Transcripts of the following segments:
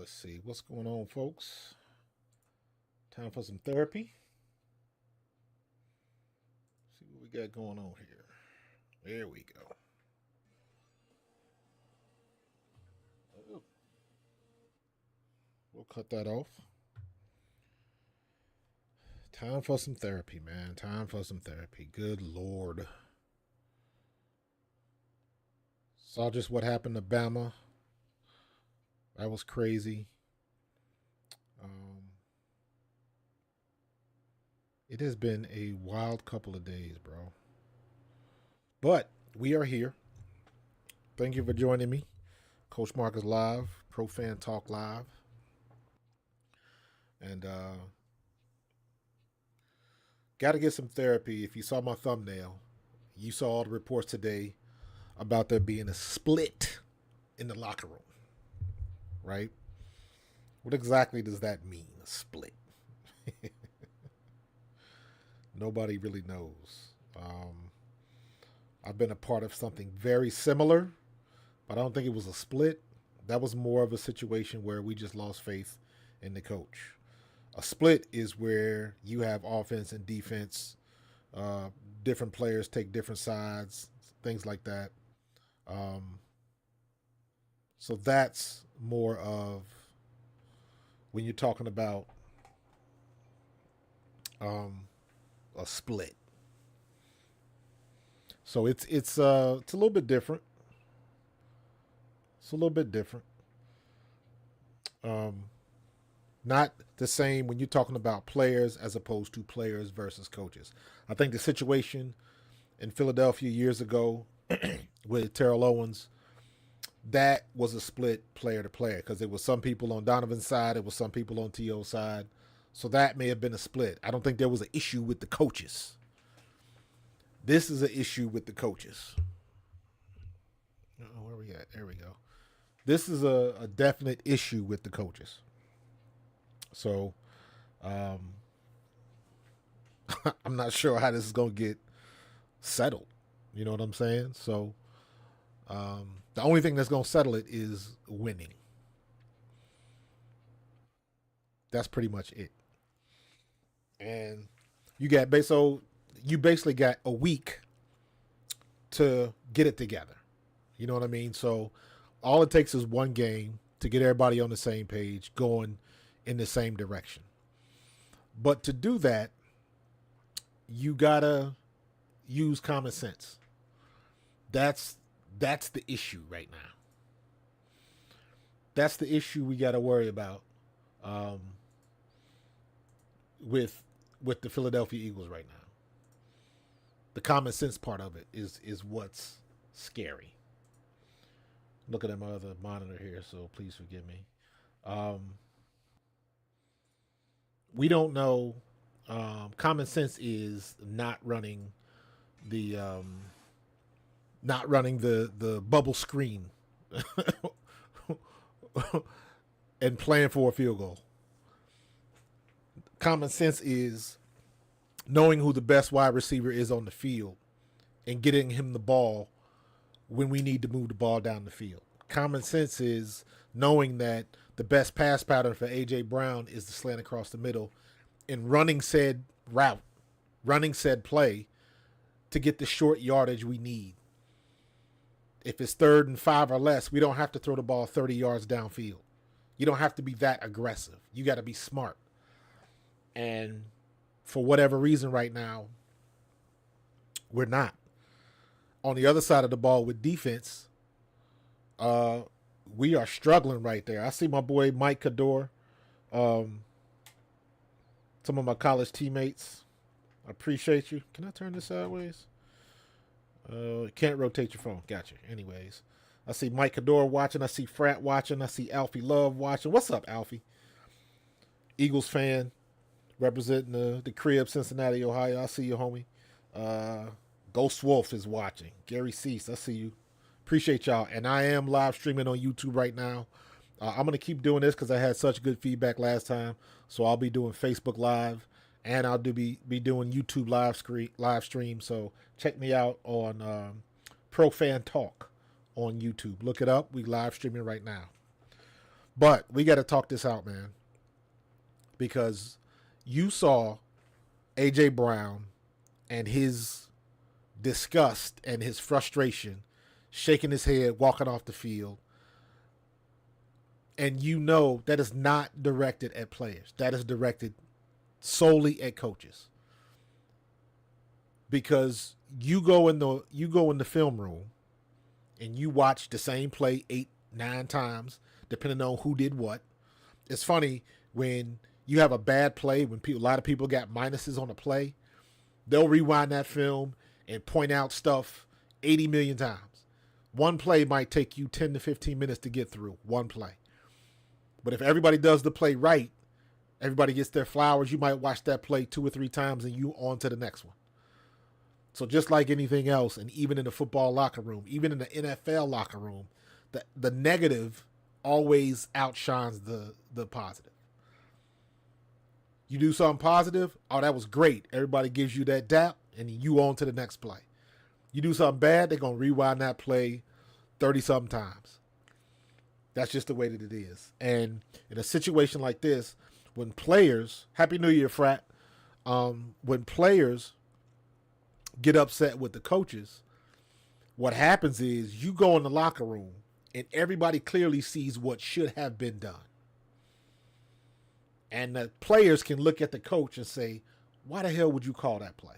Let's see what's going on, folks. Time for some therapy. See what we got going on here. There we go. Oh, we'll cut that off. Time for some therapy, man. Time for some therapy. Good Lord. Saw just what happened to Bama. That was crazy. Um, it has been a wild couple of days, bro. But we are here. Thank you for joining me. Coach Mark is live, Pro Fan Talk Live. And got to get some therapy. If you saw my thumbnail, you saw all the reports today about there being a split in the locker room, right? What exactly does that mean, a split? Nobody really knows. I've been a part of something very similar, but I don't think it was a split. That was more of a situation where we just lost faith in the coach. A split is where you have offense and defense, different players take different sides, things like that. Um, so that's more of when you're talking about um, a split. So it's a little bit different. It's a little bit different. Um, Not the same when you're talking about players as opposed to players versus coaches. I think the situation in Philadelphia years ago with Terrell Owens, that was a split player to player because it was some people on Donovan's side, it was some people on T.O.'s side. So that may have been a split. I don't think there was an issue with the coaches. This is an issue with the coaches. Where are we at? There we go. This is a definite issue with the coaches. So um, I'm not sure how this is going to get settled. You know what I'm saying? So the only thing that's going to settle it is winning. That's pretty much it. And so you basically got a week to get it together. You know what I mean? So all it takes is one game to get everybody on the same page, going in the same direction. But to do that, you gotta use common sense. That's that's the issue right now. That's the issue we got to worry about um, with with the Philadelphia Eagles right now. The common sense part of it is what's scary. Looking at my other monitor here, so please forgive me. Um, we don't know. Common sense is the not running the bubble screen and playing for a field goal. Common sense is knowing who the best wide receiver is on the field and getting him the ball when we need to move the ball down the field. Common sense is knowing that the best pass pattern for A.J. Brown is the slant across the middle and running said route, running said play to get the short yardage we need. If it's 3rd and 5 or less, we don't have to throw the ball 30 yards downfield. You don't have to be that aggressive. You got to be smart. And for whatever reason right now, we're not. On the other side of the ball with defense, uh, we are struggling right there. I see my boy Mike Cador, um, some of my college teammates. I appreciate you. Can I turn this sideways? Can't rotate your phone. Gotcha. Anyways, I see Mike Cador watching. I see Frat watching. I see Alfie Love watching. What's up, Alfie? Eagles fan representing the crib, Cincinnati, Ohio. I see you, homie. Uh, Ghost Wolf is watching. Gary Cease, I see you. Appreciate y'all. And I am live streaming on YouTube right now. I'm going to keep doing this because I had such good feedback last time. So I'll be doing Facebook Live and I'll be doing YouTube live stream. So check me out on Pro Fan Talk on YouTube. Look it up. We live streaming right now. But we got to talk this out, man, because you saw A.J. Brown and his disgust and his frustration, shaking his head, walking off the field. And you know that is not directed at players. That is directed solely at coaches. Because you go in the film room and you watch the same play 8-9 times, depending on who did what. It's funny when you have a bad play, when a lot of people got minuses on a play, they'll rewind that film and point out stuff 80 million times. One play might take you 10 to 15 minutes to get through, one play. But if everybody does the play right, everybody gets their flowers, you might watch that play 2 or 3 times and you on to the next one. So just like anything else, and even in the football locker room, even in the NFL locker room, the negative always outshines the positive. You do something positive, oh, that was great. Everybody gives you that dap, and you on to the next play. You do something bad, they're going to rewind that play 30-something times. That's just the way that it is. And in a situation like this, when players, Happy New Year, frat, when players get upset with the coaches, what happens is you go in the locker room and everybody clearly sees what should have been done. And the players can look at the coach and say, why the hell would you call that play?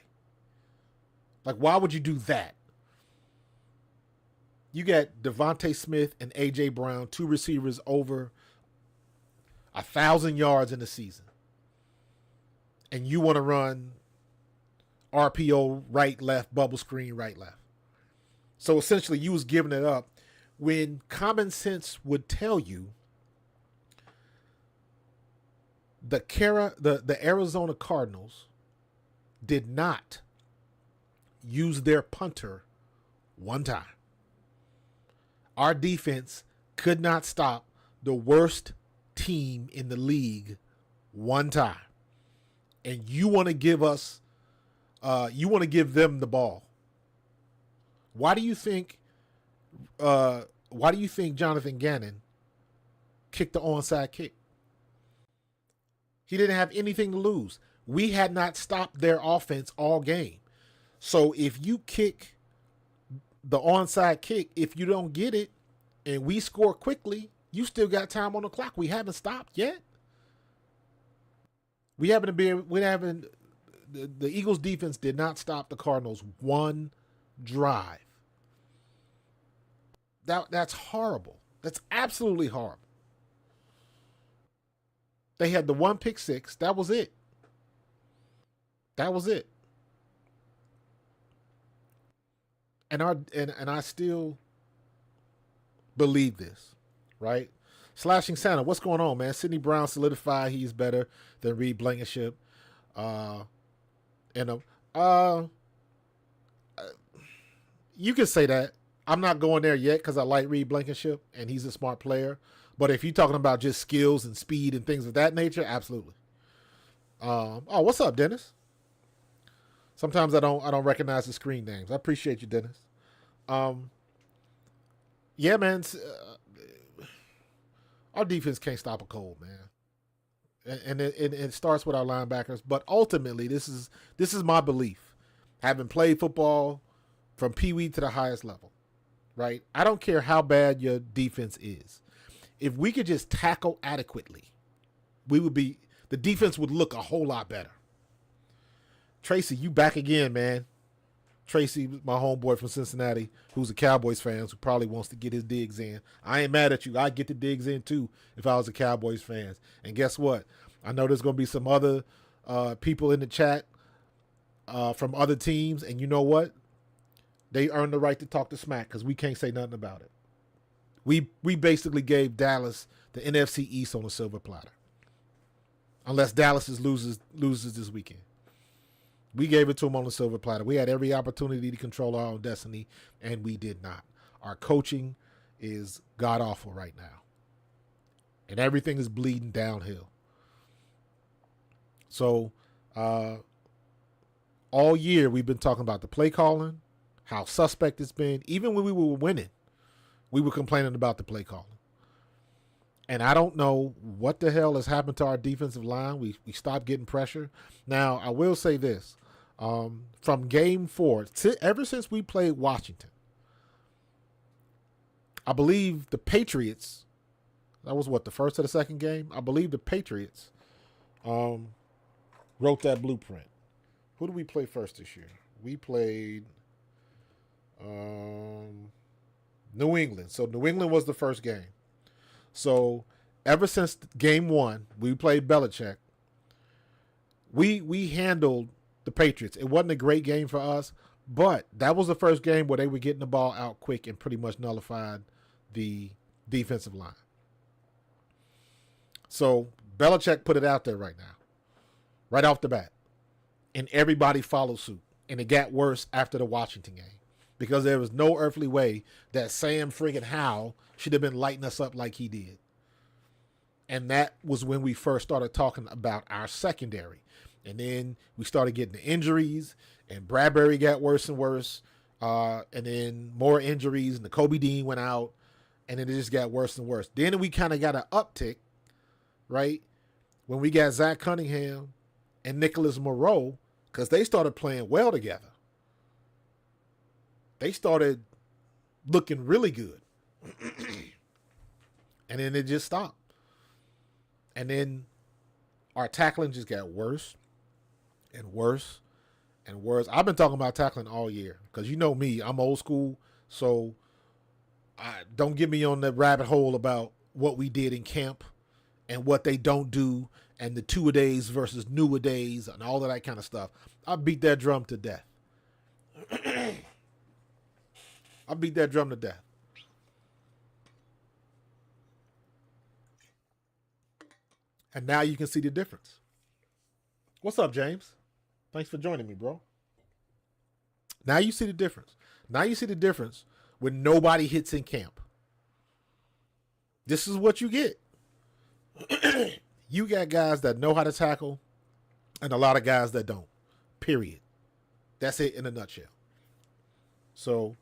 Like, why would you do that? You got Devontae Smith and A.J. Brown, 2 receivers over 1,000 yards in the season. And you want to run RPO, right, left, bubble screen, right, left. So essentially you was giving it up when common sense would tell you the Arizona Cardinals did not use their punter one time. Our defense could not stop the worst team in the league one time. And you want to give us, you want to give them the ball. Why do you think Jonathan Gannon kicked the onside kick? He didn't have anything to lose. We had not stopped their offense all game. So if you kick the onside kick, if you don't get it and we score quickly, you still got time on the clock. We haven't stopped yet. The Eagles defense did not stop the Cardinals one drive. That's horrible. That's absolutely horrible. They had the 1 pick six. That was it. That was it. And I still believe this, right? Slashing Santa, what's going on, man? Sidney Brown solidified he's better than Reed Blankenship. You can say that. I'm not going there yet because I like Reed Blankenship and he's a smart player. But if you're talking about just skills and speed and things of that nature, absolutely. What's up, Dennis? Sometimes I don't recognize the screen names. I appreciate you, Dennis. Yeah, man. Our defense can't stop a cold, man. And it starts with our linebackers. But ultimately, this is my belief. Having played football from Pee Wee to the highest level, right? I don't care how bad your defense is. If we could just tackle adequately, the defense would look a whole lot better. Tracy, you back again, man. Tracy, my homeboy from Cincinnati, who's a Cowboys fan, who probably wants to get his digs in. I ain't mad at you. I'd get the digs in, too, if I was a Cowboys fan. And guess what? I know there's going to be some other people in the chat from other teams, and you know what? They earn the right to talk to smack because we can't say nothing about it. We basically gave Dallas the NFC East on a silver platter. Unless Dallas loses this weekend. We gave it to them on a silver platter. We had every opportunity to control our own destiny, and we did not. Our coaching is god-awful right now. And everything is bleeding downhill. So, all year we've been talking about the play calling, how suspect it's been. Even when we were winning, we were complaining about the play calling. And I don't know what the hell has happened to our defensive line. We stopped getting pressure. Now, I will say this. From game 4, ever since we played Washington, I believe the Patriots, that was what, the first or the second game? I believe the Patriots wrote that blueprint. Who did we play first this year? We played New England. So New England was the first game. So ever since game 1, we played Belichick. We handled the Patriots. It wasn't a great game for us, but that was the first game where they were getting the ball out quick and pretty much nullified the defensive line. So Belichick put it out there right now, right off the bat. And everybody followed suit. And it got worse after the Washington game because there was no earthly way that Sam friggin' Howell should have been lighting us up like he did. And that was when we first started talking about our secondary. And then we started getting the injuries, and Bradbury got worse and worse. And then more injuries, and the Kobe Dean went out, and then it just got worse and worse. Then we kind of got an uptick, right, when we got Zach Cunningham and Nicholas Moreau, because they started playing well together. They started looking really good. And then it just stopped. And then our tackling just got worse and worse and worse. I've been talking about tackling all year because you know me, I'm old school. So don't get me on the rabbit hole about what we did in camp and what they don't do and the two-a-days versus new-a-days and all of that kind of stuff. I beat that drum to death. I beat that drum to death. And now you can see the difference. What's up, James? Thanks for joining me, bro. Now you see the difference. Now you see the difference when nobody hits in camp. This is what you get. You got guys that know how to tackle and a lot of guys that don't. Period. That's it in a nutshell. So,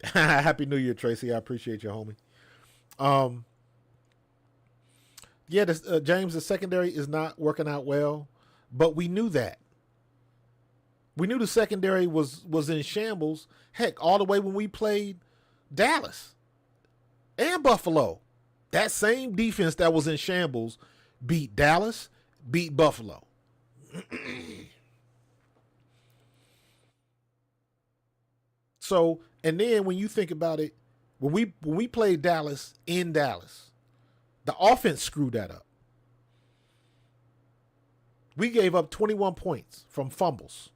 Happy New Year, Tracy. I appreciate you, homie. Yeah, James, the secondary is not working out well, but we knew that. We knew the secondary was in shambles. Heck, all the way when we played Dallas and Buffalo. That same defense that was in shambles beat Dallas, beat Buffalo. So, and then when you think about it, when we played Dallas in Dallas, the offense screwed that up. We gave up 21 points from fumbles,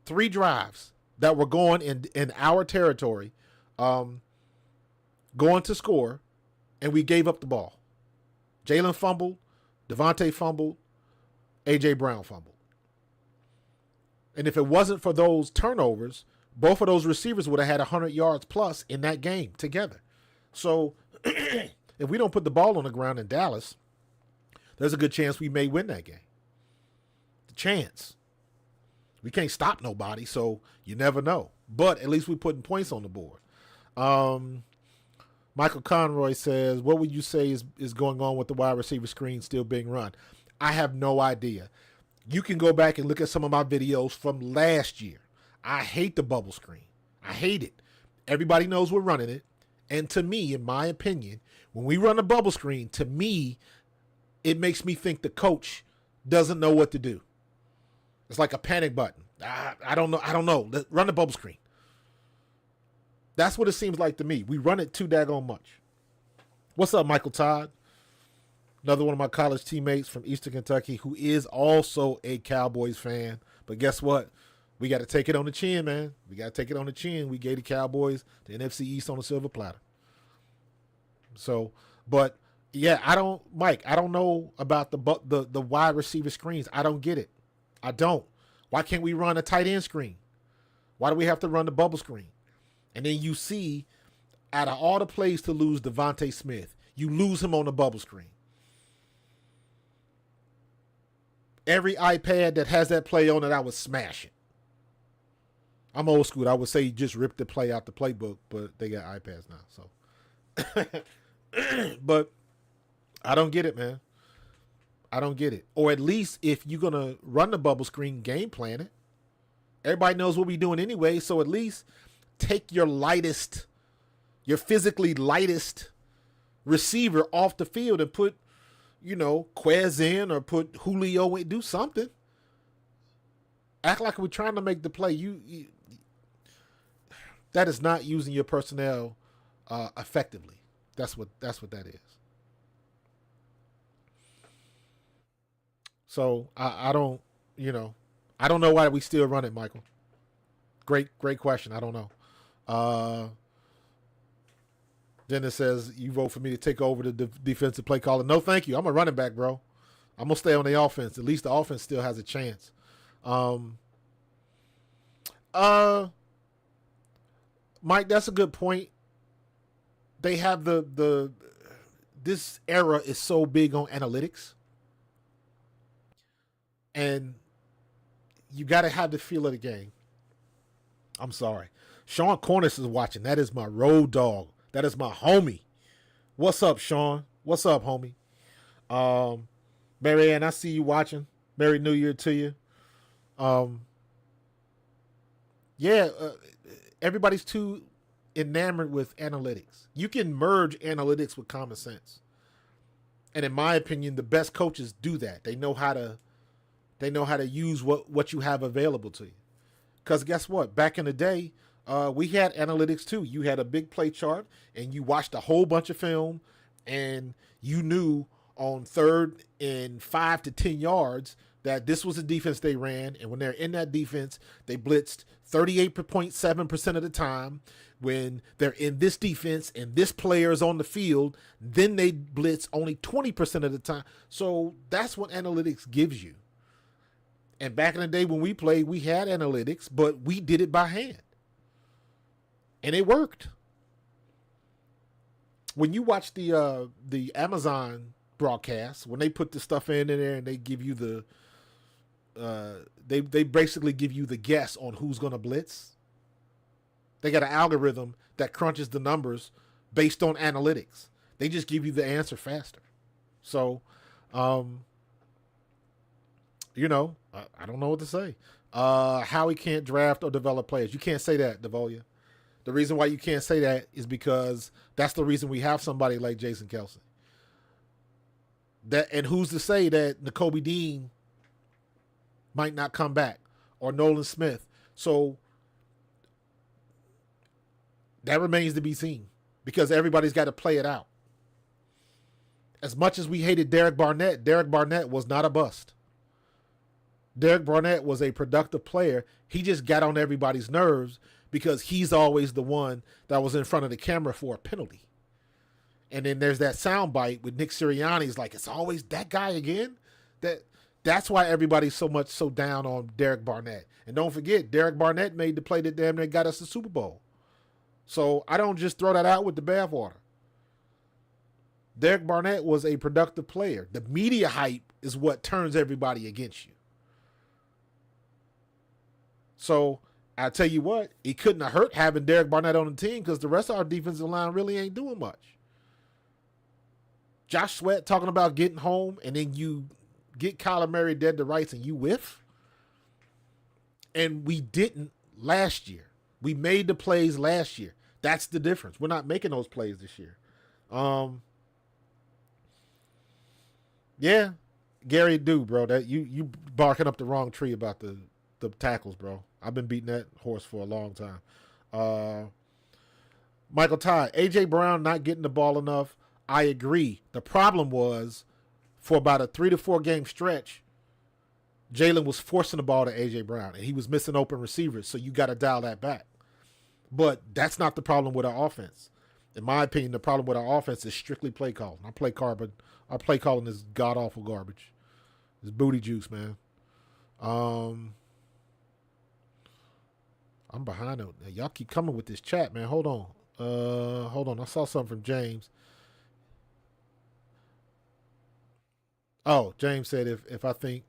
3 drives that were going in our territory, going to score, and we gave up the ball. Jalen fumbled, Devontae fumbled, A.J. Brown fumbled. And if it wasn't for those turnovers, both of those receivers would have had 100 yards plus in that game together. So if we don't put the ball on the ground in Dallas, there's a good chance we may win that game. The chance. We can't stop nobody, so you never know. But at least we're putting points on the board. Michael Conroy says, what would you say is going on with the wide receiver screen still being run? I have no idea. You can go back and look at some of my videos from last year. I hate the bubble screen. I hate it. Everybody knows we're running it. And to me, in my opinion, when we run a bubble screen, to me, it makes me think the coach doesn't know what to do. It's like a panic button. I don't know. Let's run the bubble screen. That's what it seems like to me. We run it too daggone much. What's up, Michael Todd? Another one of my college teammates from Eastern Kentucky who is also a Cowboys fan. But guess what? We got to take it on the chin, man. We got to take it on the chin. We gave the Cowboys the NFC East on a silver platter. So, but yeah, Mike, I don't know about the wide receiver screens. I don't get it. I don't. Why can't we run a tight end screen? Why do we have to run the bubble screen? And then you see, out of all the plays to lose Devontae Smith, you lose him on the bubble screen. Every iPad that has that play on it, I would smash it. I'm old school. I would say just rip the play out the playbook, but they got iPads now. So, but I don't get it, man. I don't get it. Or at least if you're gonna run the bubble screen, game plan it. Everybody knows what we're doing anyway, so at least take your lightest, your physically lightest receiver off the field and put, Quez in or put Julio in. Do something. Act like we're trying to make the play. That is not using your personnel effectively. That's what that is. So I don't, I don't know why we still run it, Michael. Great question. I don't know. Then it says you vote for me to take over the defensive play caller. No, thank you. I'm a running back, bro. I'm gonna stay on the offense. At least the offense still has a chance. Mike, that's a good point. They have this era is so big on analytics, and you got to have the feel of the game. I'm sorry. Sean Cornish is watching. That is my road dog. That is my homie. What's up, Sean? What's up, homie? Mary Ann, I see you watching. Merry New Year to you. Everybody's too enamored with analytics. You can merge analytics with common sense. And in my opinion, the best coaches do that. They know how to use what you have available to you. Because guess what? Back in the day, we had analytics too. You had a big play chart and you watched a whole bunch of film and you knew on 3rd and 5 to 10 yards that this was the defense they ran. And when they're in that defense, they blitzed 38.7% of the time. When they're in this defense and this player is on the field, then they blitz only 20% of the time. So that's what analytics gives you. And back in the day when we played, we had analytics, but we did it by hand. And it worked. When you watch the Amazon broadcast, when they put the stuff in there and they give you they basically give you the guess on who's going to blitz. They got an algorithm that crunches the numbers based on analytics. They just give you the answer faster. So, I don't know what to say. Howie can't draft or develop players. You can't say that, Devolia. The reason why you can't say that is because that's the reason we have somebody like Jason Kelsey. And who's to say that Nakobe Dean might not come back or Nolan Smith? So that remains to be seen because everybody's got to play it out. As much as we hated Derek Barnett was not a bust. Derek Barnett was a productive player. He just got on everybody's nerves because he's always the one that was in front of the camera for a penalty. And then there's that soundbite with Nick Sirianni's like, it's always that guy again. That's why everybody's so down on Derek Barnett. And don't forget, Derek Barnett made the play that damn near got us the Super Bowl. So I don't just throw that out with the bathwater. Derek Barnett was a productive player. The media hype is what turns everybody against you. So I tell you what, it couldn't have hurt having Derek Barnett on the team because the rest of our defensive line really ain't doing much. Josh Sweat talking about getting home and then you get Kyler Murray dead to rights and you whiff. And we didn't last year. We made the plays last year. That's the difference. We're not making those plays this year. Yeah, Gary, do bro. That you barking up the wrong tree about the tackles, bro. I've been beating that horse for a long time. Michael Todd, AJ Brown not getting the ball enough. I agree. The problem was for about a 3 to 4 game stretch, Jalen was forcing the ball to AJ Brown and he was missing open receivers. So you got to dial that back. But that's not the problem with our offense. In my opinion, the problem with our offense is strictly play calling. Our play calling is god awful garbage. It's booty juice, man. I'm behind it. Y'all keep coming with this chat, man. Hold on. I saw something from James. Oh, James said if I think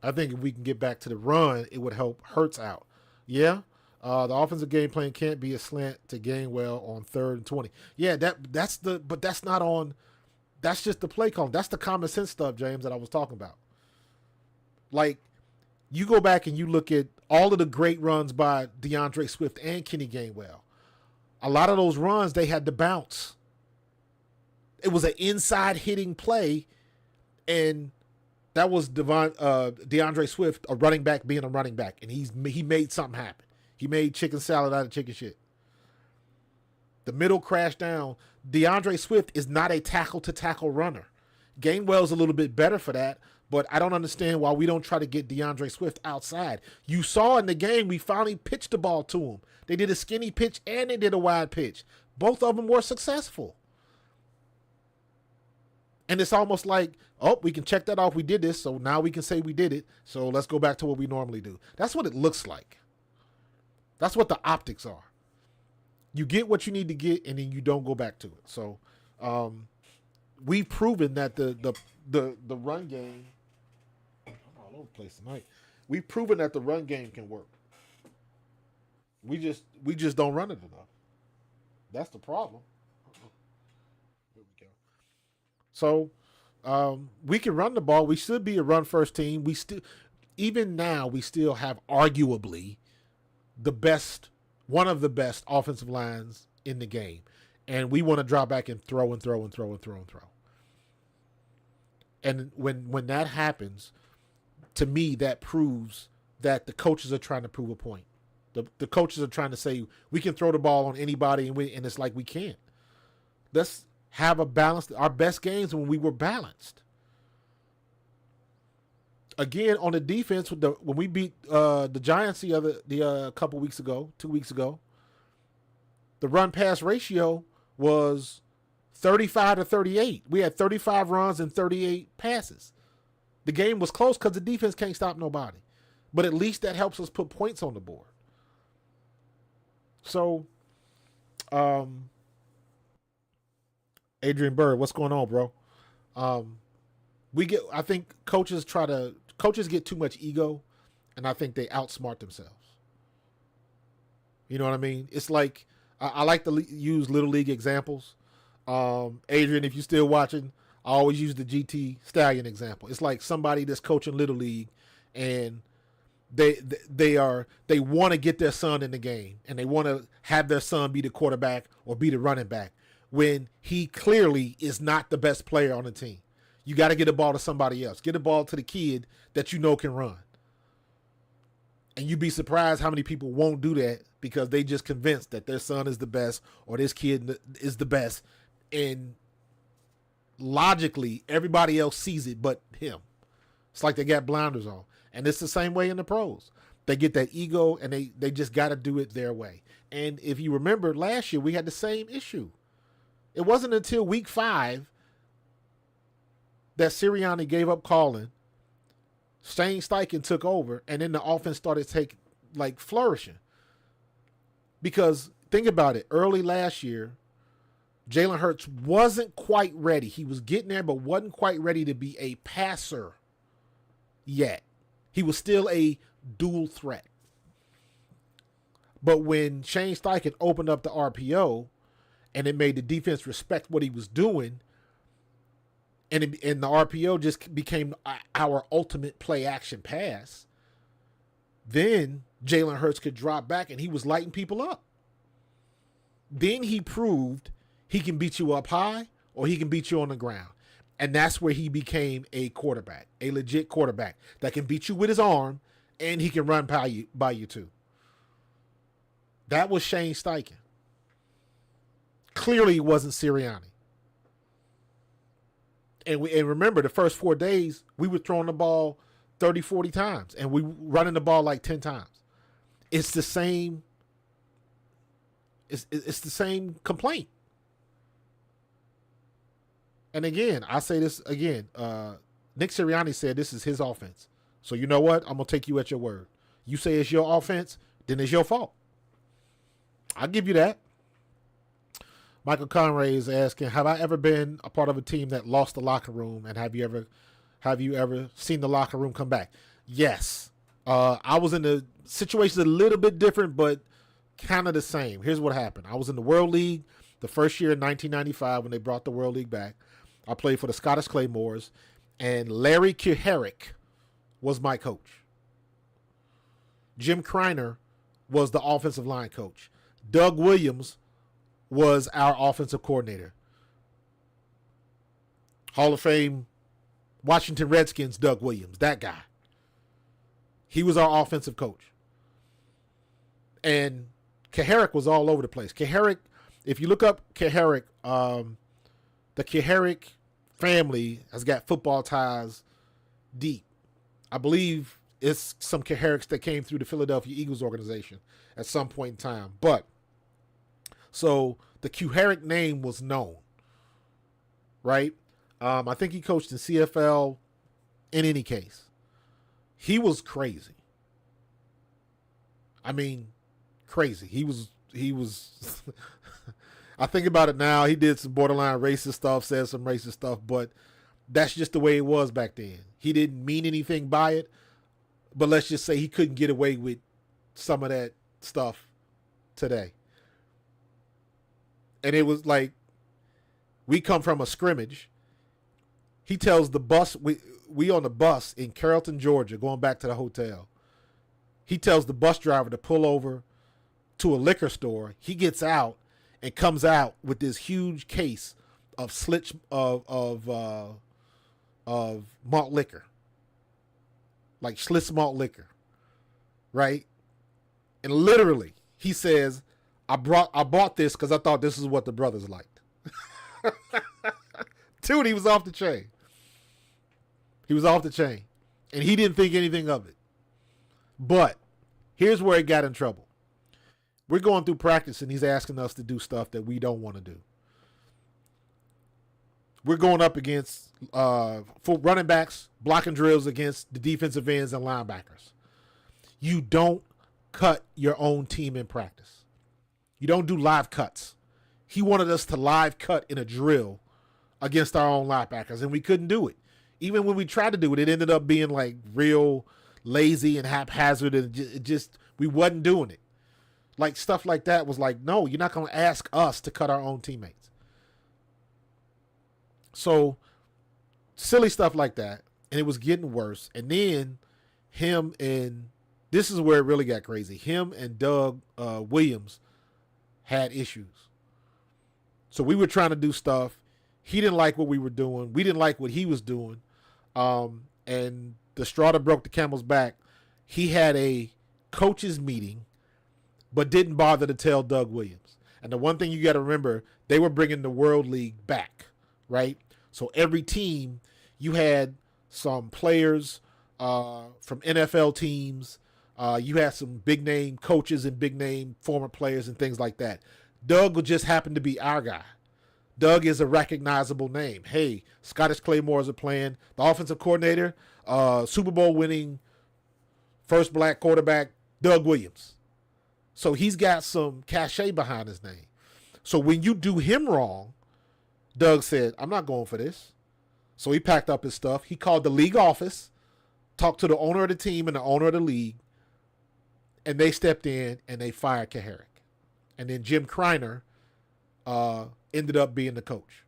if we can get back to the run, it would help Hurts out. Yeah. The offensive game plan can't be a slant to Gainwell on 3rd and 20. Yeah, but that's not on That's just the play calling. That's the common sense stuff, James, that I was talking about. Like, you go back and you look at all of the great runs by DeAndre Swift and Kenny Gainwell. A lot of those runs, they had to bounce. It was an inside hitting play, and that was DeAndre Swift, a running back being a running back, and he made something happen. He made chicken salad out of chicken shit. The middle crashed down. DeAndre Swift is not a tackle-to-tackle runner. Gainwell's a little bit better for that, but I don't understand why we don't try to get DeAndre Swift outside. You saw in the game, we finally pitched the ball to him. They did a skinny pitch and they did a wide pitch. Both of them were successful. And it's almost like, oh, we can check that off. We did this, so now we can say we did it. So let's go back to what we normally do. That's what it looks like. That's what the optics are. You get what you need to get, and then you don't go back to it. So we've proven that the run game, I'm all over the place tonight. We've proven that the run game can work. We just don't run it enough. That's the problem. There we go. So we can run the ball. We should be a run first team. Even now we still have arguably one of the best offensive lines in the game. And we want to drop back and throw and throw and throw and throw and throw. And when that happens, to me, that proves that the coaches are trying to prove a point. The coaches are trying to say we can throw the ball on anybody, and it's like we can't. Let's have a balance. Our best games when we were balanced. Again, on the defense, when we beat the Giants the couple weeks ago, 2 weeks ago, the run-pass ratio was 35-38. We had 35 runs and 38 passes. The game was close because the defense can't stop nobody. But at least that helps us put points on the board. So, Adrian Bird, what's going on, bro? I think coaches get too much ego, and I think they outsmart themselves. You know what I mean? It's like, I like to use Little League examples. Adrian, if you're still watching, I always use the GT Stallion example. It's like somebody that's coaching Little League, and they want to get their son in the game, and they want to have their son be the quarterback or be the running back when he clearly is not the best player on the team. You got to get the ball to somebody else. Get the ball to the kid that you know can run. And you'd be surprised how many people won't do that because they just convinced that their son is the best or this kid is the best. And logically, everybody else sees it but him. It's like they got blinders on. And it's the same way in the pros. They get that ego and they just got to do it their way. And if you remember last year, we had the same issue. It wasn't until week 5 that Sirianni gave up calling. Shane Steichen took over, and then the offense started flourishing. Because think about it, early last year, Jalen Hurts wasn't quite ready. He was getting there, but wasn't quite ready to be a passer yet. He was still a dual threat. But when Shane Steichen opened up the RPO, and it made the defense respect what he was doing, and the RPO just became our ultimate play action pass, then Jalen Hurts could drop back and he was lighting people up. Then he proved he can beat you up high or he can beat you on the ground. And that's where he became a quarterback, a legit quarterback that can beat you with his arm and he can run by you too. That was Shane Steichen. Clearly it wasn't Sirianni. And remember, the first 4 days, we were throwing the ball 30, 40 times. And we were running the ball like 10 times. It's the same. It's the same complaint. And again, I say this again. Nick Sirianni said this is his offense. So you know what? I'm going to take you at your word. You say it's your offense, then it's your fault. I'll give you that. Michael Conray is asking, have I ever been a part of a team that lost the locker room, and have you ever seen the locker room come back? Yes. I was in the situation a little bit different, but kind of the same. Here's what happened. I was in the World League the first year in 1995 when they brought the World League back. I played for the Scottish Claymores, and Larry Keherick was my coach. Jim Kreiner was the offensive line coach. Doug Williams was our offensive coordinator. Hall of Fame Washington Redskins Doug Williams, that guy. He was our offensive coach. And Keherick was all over the place. Keherick, if you look up Keherick, the Keherick family has got football ties deep. I believe it's some Kehericks that came through the Philadelphia Eagles organization at some point in time. But, so the Keherick name was known, right? I think he coached in CFL in any case. He was crazy. I mean, crazy. He was I think about it now. He did some borderline racist stuff, said some racist stuff, but that's just the way it was back then. He didn't mean anything by it, but let's just say he couldn't get away with some of that stuff today. And it was like, we come from a scrimmage. He tells the bus, we on the bus in Carrollton, Georgia, going back to the hotel. He tells the bus driver to pull over to a liquor store. He gets out and comes out with this huge case of malt liquor, like Schlitz malt liquor, right? And literally, he says, I bought this because I thought this is what the brothers liked. Dude, he was off the chain. He was off the chain. And he didn't think anything of it. But here's where he got in trouble. We're going through practice and he's asking us to do stuff that we don't want to do. We're going up against for running backs, blocking drills against the defensive ends and linebackers. You don't cut your own team in practice. You don't do live cuts. He wanted us to live cut in a drill against our own linebackers, and we couldn't do it. Even when we tried to do it, it ended up being like real lazy and haphazard, and it just we wasn't doing it. Like stuff like that was like, no, you're not going to ask us to cut our own teammates. So silly stuff like that, and it was getting worse. And then him and this is where it really got crazy. Him and Doug Williams had issues. So we were trying to do stuff. He didn't like what we were doing. We didn't like what he was doing. And the straw that broke the camel's back, he had a coaches meeting, but didn't bother to tell Doug Williams. And the one thing you got to remember, they were bringing the World League back, right? So every team, you had some players from NFL teams. You had some big name coaches and big name former players and things like that. Doug just happened to be our guy. Doug is a recognizable name. Hey, Scottish Claymores are playing. The offensive coordinator, Super Bowl winning first black quarterback, Doug Williams. So he's got some cachet behind his name. So when you do him wrong, Doug said, I'm not going for this. So he packed up his stuff. He called the league office, talked to the owner of the team and the owner of the league, and they stepped in and they fired Keherick. And then Jim Kreiner ended up being the coach.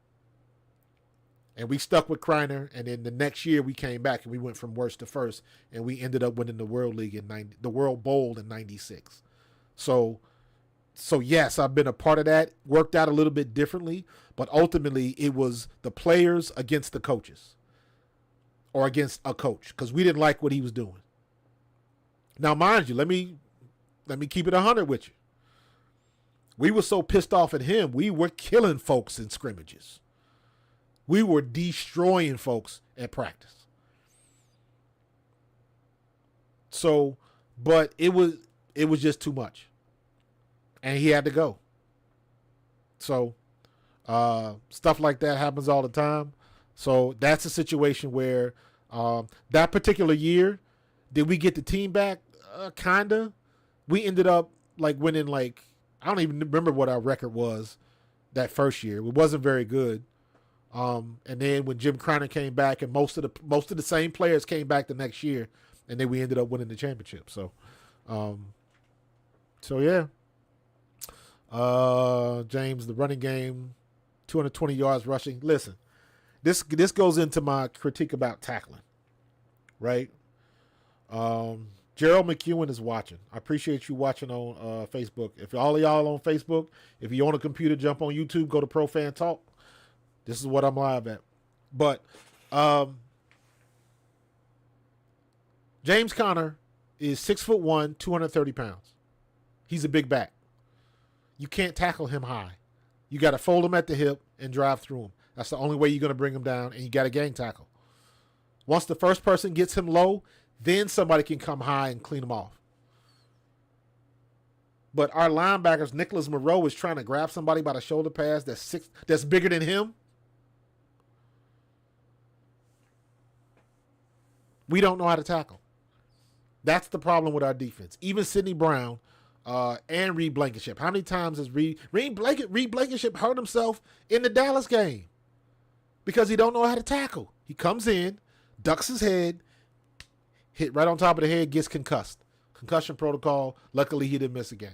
And we stuck with Kreiner, and then the next year we came back and we went from worst to first, and we ended up winning the World League the World Bowl in '96. So yes, I've been a part of that. Worked out a little bit differently, but ultimately it was the players against the coaches, or against a coach, because we didn't like what he was doing. Now, mind you, let me keep it 100 with you. We were so pissed off at him, we were killing folks in scrimmages. We were destroying folks at practice. So, but it was just too much. And he had to go. So, stuff like that happens all the time. So that's a situation where that particular year, did we get the team back? Kinda. We ended up like winning like, I don't even remember what our record was that first year. It wasn't very good. And then when Jim Kreiner came back, and most of the same players came back the next year, and then we ended up winning the championship. So yeah. James, the running game, 220 yards rushing. Listen, this goes into my critique about tackling, right? Gerald McEwen is watching. I appreciate you watching on Facebook. If all of y'all on Facebook, if you on a computer, jump on YouTube, go to Pro Fan Talk. This is what I'm live at. But James Conner is 6'1", 230 pounds. He's a big back. You can't tackle him high. You got to fold him at the hip and drive through him. That's the only way you're going to bring him down, and you got to gang tackle. Once the first person gets him low, then somebody can come high and clean him off. But our linebackers, Nicholas Moreau, is trying to grab somebody by the shoulder pads that's bigger than him. We don't know how to tackle. That's the problem with our defense. Even Sidney Brown and Reed Blankenship. How many times has Reed Blankenship hurt himself in the Dallas game? Because he don't know how to tackle. He comes in, ducks his head, hit right on top of the head, gets concussed. Concussion protocol. Luckily, he didn't miss a game.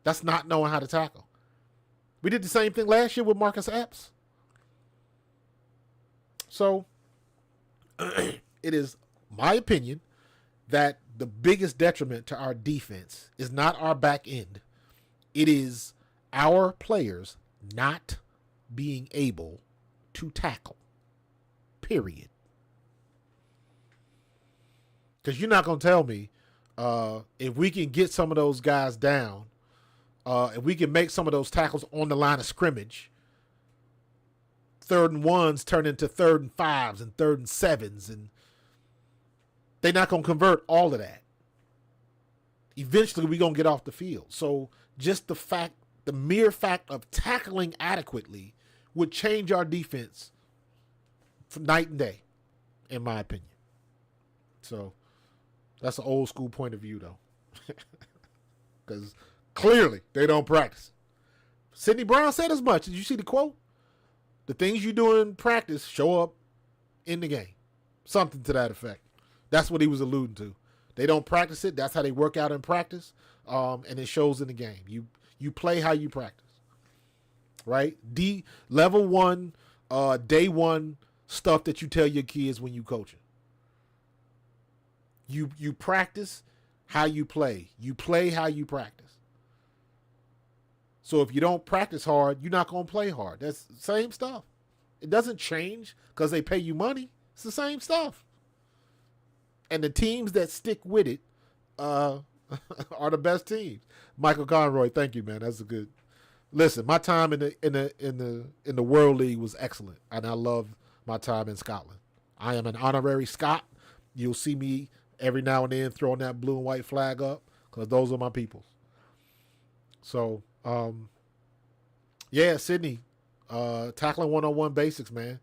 That's not knowing how to tackle. We did the same thing last year with Marcus Epps. So, it is my opinion that the biggest detriment to our defense is not our back end. It is our players not being able to tackle. Period. Because you're not going to tell me if we can get some of those guys down, if we can make some of those tackles on the line of scrimmage, 3rd and 1s turn into 3rd and 5s and 3rd and 7s, and they're not going to convert all of that. Eventually, we're going to get off the field. So just the mere fact of tackling adequately would change our defense from night and day, in my opinion. So that's an old school point of view, though. Because clearly they don't practice. Sidney Brown said as much. Did you see the quote? The things you do in practice show up in the game. Something to that effect. That's what he was alluding to. They don't practice it. That's how they work out in practice. And it shows in the game. You play how you practice. Right? Level 1, day 1 stuff that you tell your kids when you coaching. You practice how you play. You play how you practice. So if you don't practice hard, you're not going to play hard. That's the same stuff. It doesn't change because they pay you money. It's the same stuff. And the teams that stick with it are the best teams. Michael Conroy, thank you, man. That's a good. Listen, my time in the World League was excellent, and I love my time in Scotland. I am an honorary Scot. You'll see me every now and then throwing that blue and white flag up because those are my peoples. So, yeah, Sydney, tackling one-on-one basics, man.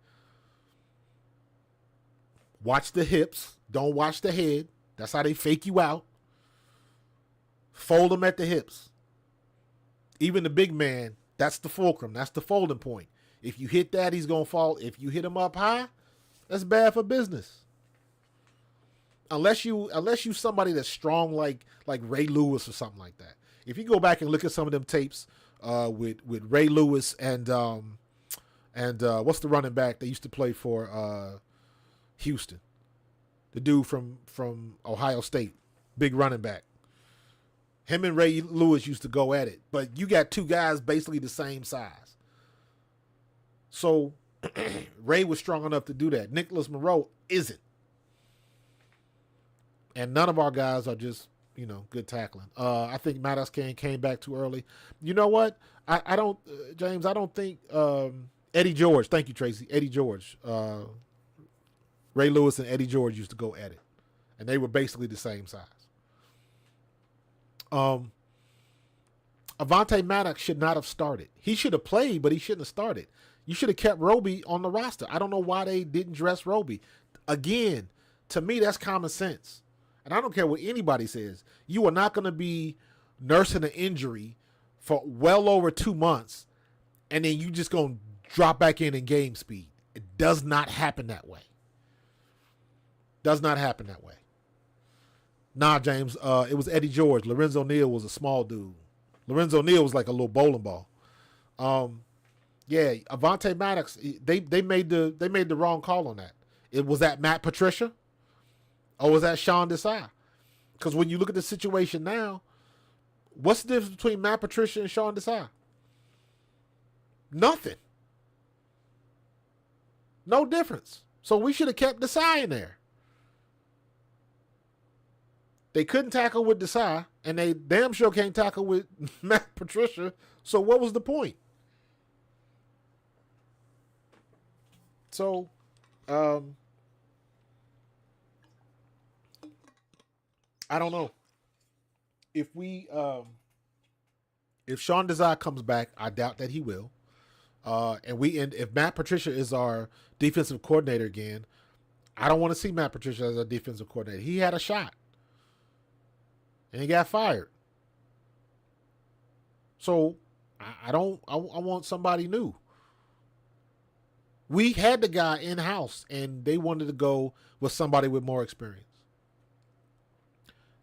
Watch the hips. Don't watch the head. That's how they fake you out. Fold them at the hips. Even the big man, that's the fulcrum. That's the folding point. If you hit that, he's going to fall. If you hit him up high, that's bad for business. Unless you somebody that's strong like Ray Lewis or something like that. If you go back and look at some of them tapes with Ray Lewis and what's the running back they used to play for Houston? The dude from Ohio State, big running back. Him and Ray Lewis used to go at it. But you got two guys basically the same size. So Ray was strong enough to do that. Nicholas Moreau isn't. And none of our guys are just, good tackling. I think Mattis came back too early. You know what? I don't, James, I don't think Eddie George, thank you, Tracy, Eddie George, Ray Lewis and Eddie George used to go at it. And they were basically the same size. Avonte Maddox should not have started. He should have played, but he shouldn't have started. You should have kept Roby on the roster. I don't know why they didn't dress Roby. Again, to me, that's common sense. And I don't care what anybody says. You are not going to be nursing an injury for well over 2 months, and then you just going to drop back in game speed. It does not happen that way. Does not happen that way. Nah, James, it was Eddie George. Lorenzo Neal was a small dude. Lorenzo Neal was like a little bowling ball. Yeah, Avonte Maddox. They made the wrong call on that. It was that Matt Patricia or was that Sean Desai? Because when you look at the situation now, what's the difference between Matt Patricia and Sean Desai? Nothing. No difference. So we should have kept Desai in there. They couldn't tackle with Desai, and they damn sure can't tackle with Matt Patricia. So what was the point? So, um, I don't know if we if Sean Desai comes back. I doubt that he will. And if Matt Patricia is our defensive coordinator again, I don't want to see Matt Patricia as a defensive coordinator. He had a shot and he got fired. So I don't. I want somebody new. We had the guy in house, and they wanted to go with somebody with more experience.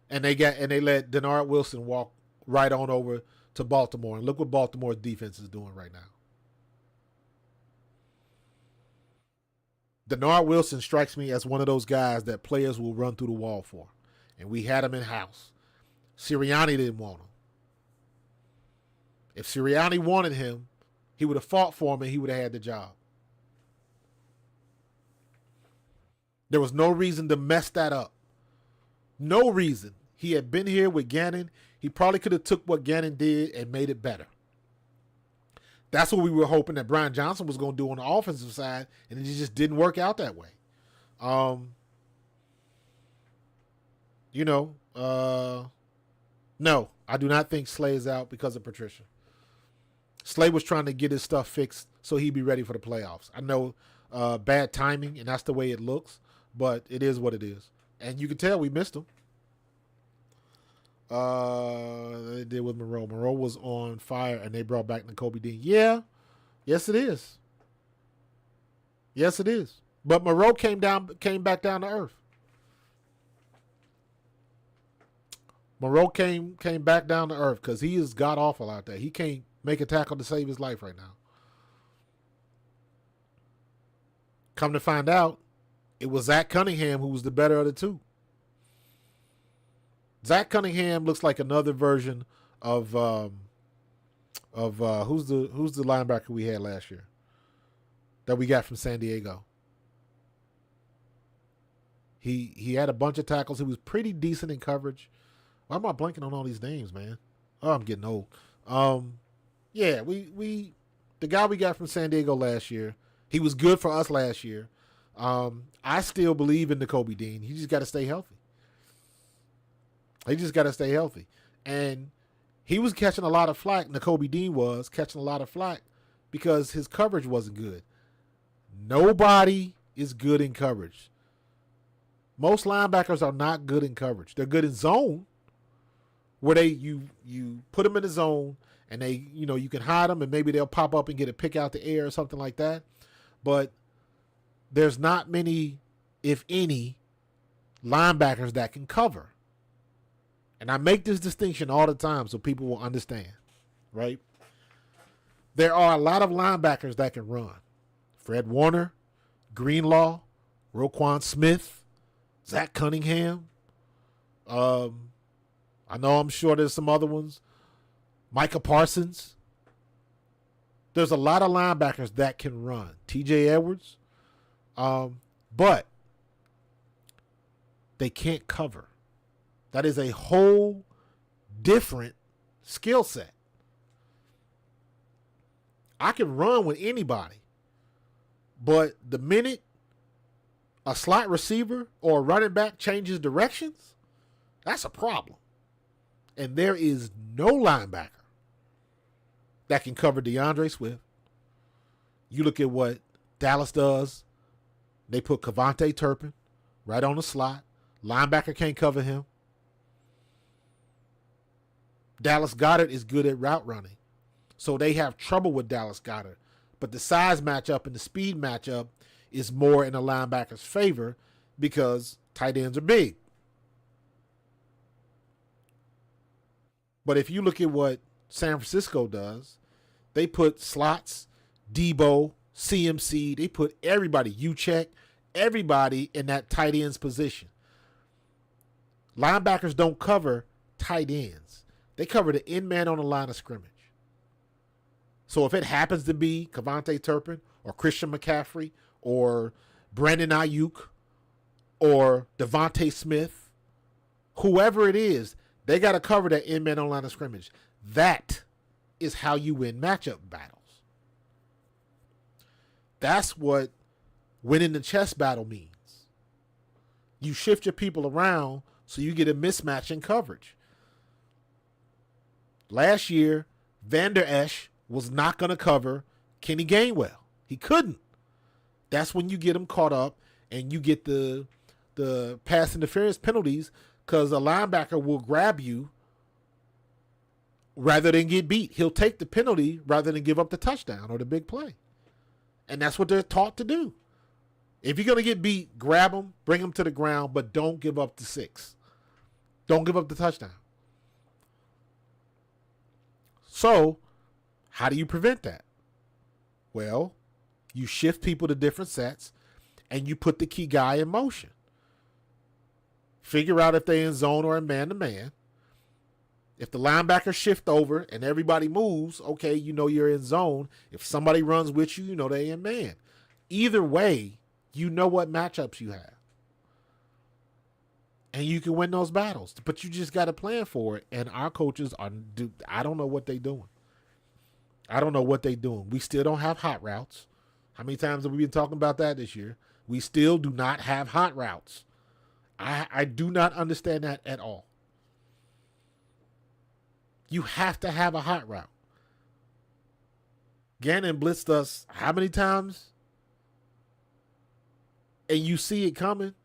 And they let Denard Wilson walk right on over to Baltimore, and look what Baltimore's defense is doing right now. Denard Wilson strikes me as one of those guys that players will run through the wall for, and we had him in house. Sirianni didn't want him. If Sirianni wanted him, he would have fought for him and he would have had the job. There was no reason to mess that up. No reason. He had been here with Gannon. He probably could have took what Gannon did and made it better. That's what we were hoping that Brian Johnson was going to do on the offensive side, and it just didn't work out that way. You know, no, I do not think Slay is out because of Patricia. Slay was trying to get his stuff fixed so he'd be ready for the playoffs. I know bad timing, and that's the way it looks, but it is what it is. And you can tell we missed him. They did with Monroe. Monroe was on fire, and they brought back Nakobe Dean. Yeah, yes it is. Yes it is. But Monroe came back down to earth. Monroe came back down to earth because he is god awful out there. He can't make a tackle to save his life right now. Come to find out, it was Zach Cunningham who was the better of the two. Zach Cunningham looks like another version of who's the linebacker we had last year that we got from San Diego. He had a bunch of tackles. He was pretty decent in coverage. Why am I blanking on all these names, man? Oh, I'm getting old. Yeah, we the guy we got from San Diego last year, he was good for us last year. I still believe in Nakobe Dean. He just got to stay healthy. And he was catching a lot of flack. Nakobe Dean was catching a lot of flack because his coverage wasn't good. Nobody is good in coverage. Most linebackers are not good in coverage. They're good in zone, where you put them in the zone and they, you can hide them and maybe they'll pop up and get a pick out the air or something like that. But there's not many, if any, linebackers that can cover. And I make this distinction all the time so people will understand, right? There are a lot of linebackers that can run. Fred Warner, Greenlaw, Roquan Smith, Zach Cunningham. I'm sure there's some other ones. Micah Parsons. There's a lot of linebackers that can run. TJ Edwards. But they can't cover. That is a whole different skill set. I can run with anybody. But the minute a slot receiver or a running back changes directions, that's a problem. And there is no linebacker that can cover DeAndre Swift. You look at what Dallas does. They put Kevontae Turpin right on the slot. Linebacker can't cover him. Dallas Goedert is good at route running. So they have trouble with Dallas Goedert. But the size matchup and the speed matchup is more in the linebacker's favor because tight ends are big. But if you look at what San Francisco does, they put slots Debo, CMC, they put everybody, you check, everybody in that tight ends position. Linebackers don't cover tight ends. They cover the end man on the line of scrimmage. So if it happens to be Kavontae Turpin or Christian McCaffrey or Brandon Ayuk or Devontae Smith, whoever it is, they got to cover that end man on the line of scrimmage. That is how you win matchup battles. That's what winning the chess battle means. You shift your people around so you get a mismatch in coverage. Last year, Van Der Esch was not going to cover Kenny Gainwell. He couldn't. That's when you get him caught up and you get the pass interference penalties because a linebacker will grab you rather than get beat. He'll take the penalty rather than give up the touchdown or the big play. And that's what they're taught to do. If you're going to get beat, grab them, bring them to the ground, but don't give up the 6. Don't give up the touchdown. So, how do you prevent that? Well, you shift people to different sets and you put the key guy in motion. Figure out if they're in zone or in man-to-man. If the linebackers shift over and everybody moves, okay, you know you're in zone. If somebody runs with you, you know they're in man. Either way, you know what matchups you have. And you can win those battles. But you just got to plan for it. And our coaches I don't know what they're doing. I don't know what they're doing. We still don't have hot routes. How many times have we been talking about that this year? We still do not have hot routes. I do not understand that at all. You have to have a hot route. Gannon blitzed us how many times? And you see it coming.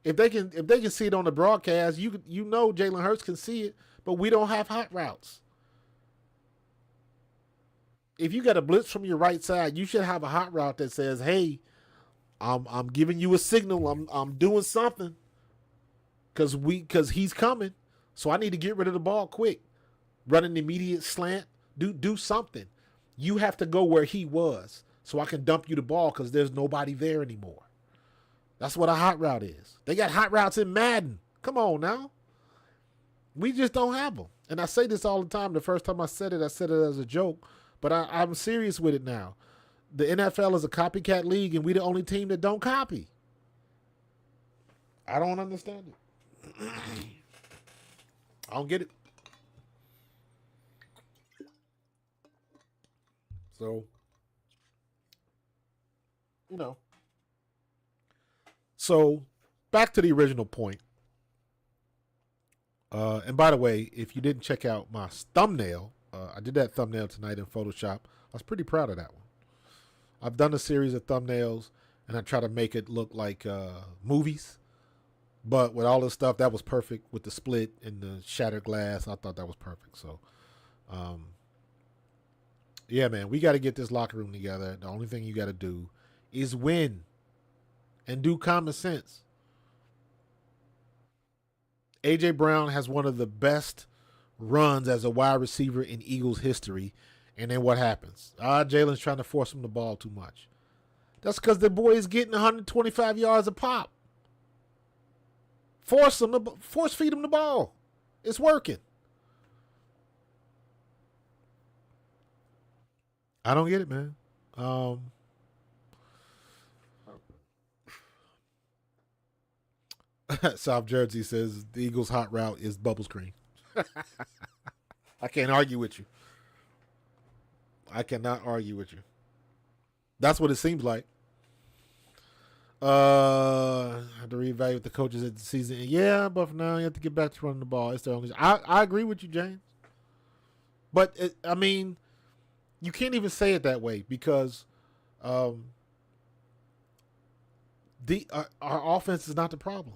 If they can see it on the broadcast, you know Jalen Hurts can see it, but we don't have hot routes. If you got a blitz from your right side, you should have a hot route that says, "Hey, I'm giving you a signal. I'm doing something because he's coming. So I need to get rid of the ball quick. Run an immediate slant. Do something. You have to go where he was so I can dump you the ball because there's nobody there anymore." That's what a hot route is. They got hot routes in Madden. Come on now. We just don't have them. And I say this all the time. The first time I said it as a joke. But I'm serious with it now. The NFL is a copycat league, and we the only team that don't copy. I don't understand it. I don't get it. So, you know. So, back to the original point. And by the way, if you didn't check out my thumbnail, I did that thumbnail tonight in Photoshop. I was pretty proud of that one. I've done a series of thumbnails, and I try to make it look like movies. But with all this stuff, that was perfect. With the split and the shattered glass, I thought that was perfect. So, yeah, man, we got to get this locker room together. The only thing you got to do is win and do common sense. A.J. Brown has one of the best runs as a wide receiver in Eagles history. And then what happens? Jalen's trying to force him the ball too much. That's because the boy is getting 125 yards a pop. Force feed him the ball. It's working. I don't get it, man. South Jersey says the Eagles' hot route is bubble screen. I can't argue with you. I cannot argue with you. That's what it seems like. I have to reevaluate the coaches at the season. Yeah, but for now, you have to get back to running the ball. It's their only. I agree with you, James. But I mean, you can't even say it that way because our offense is not the problem.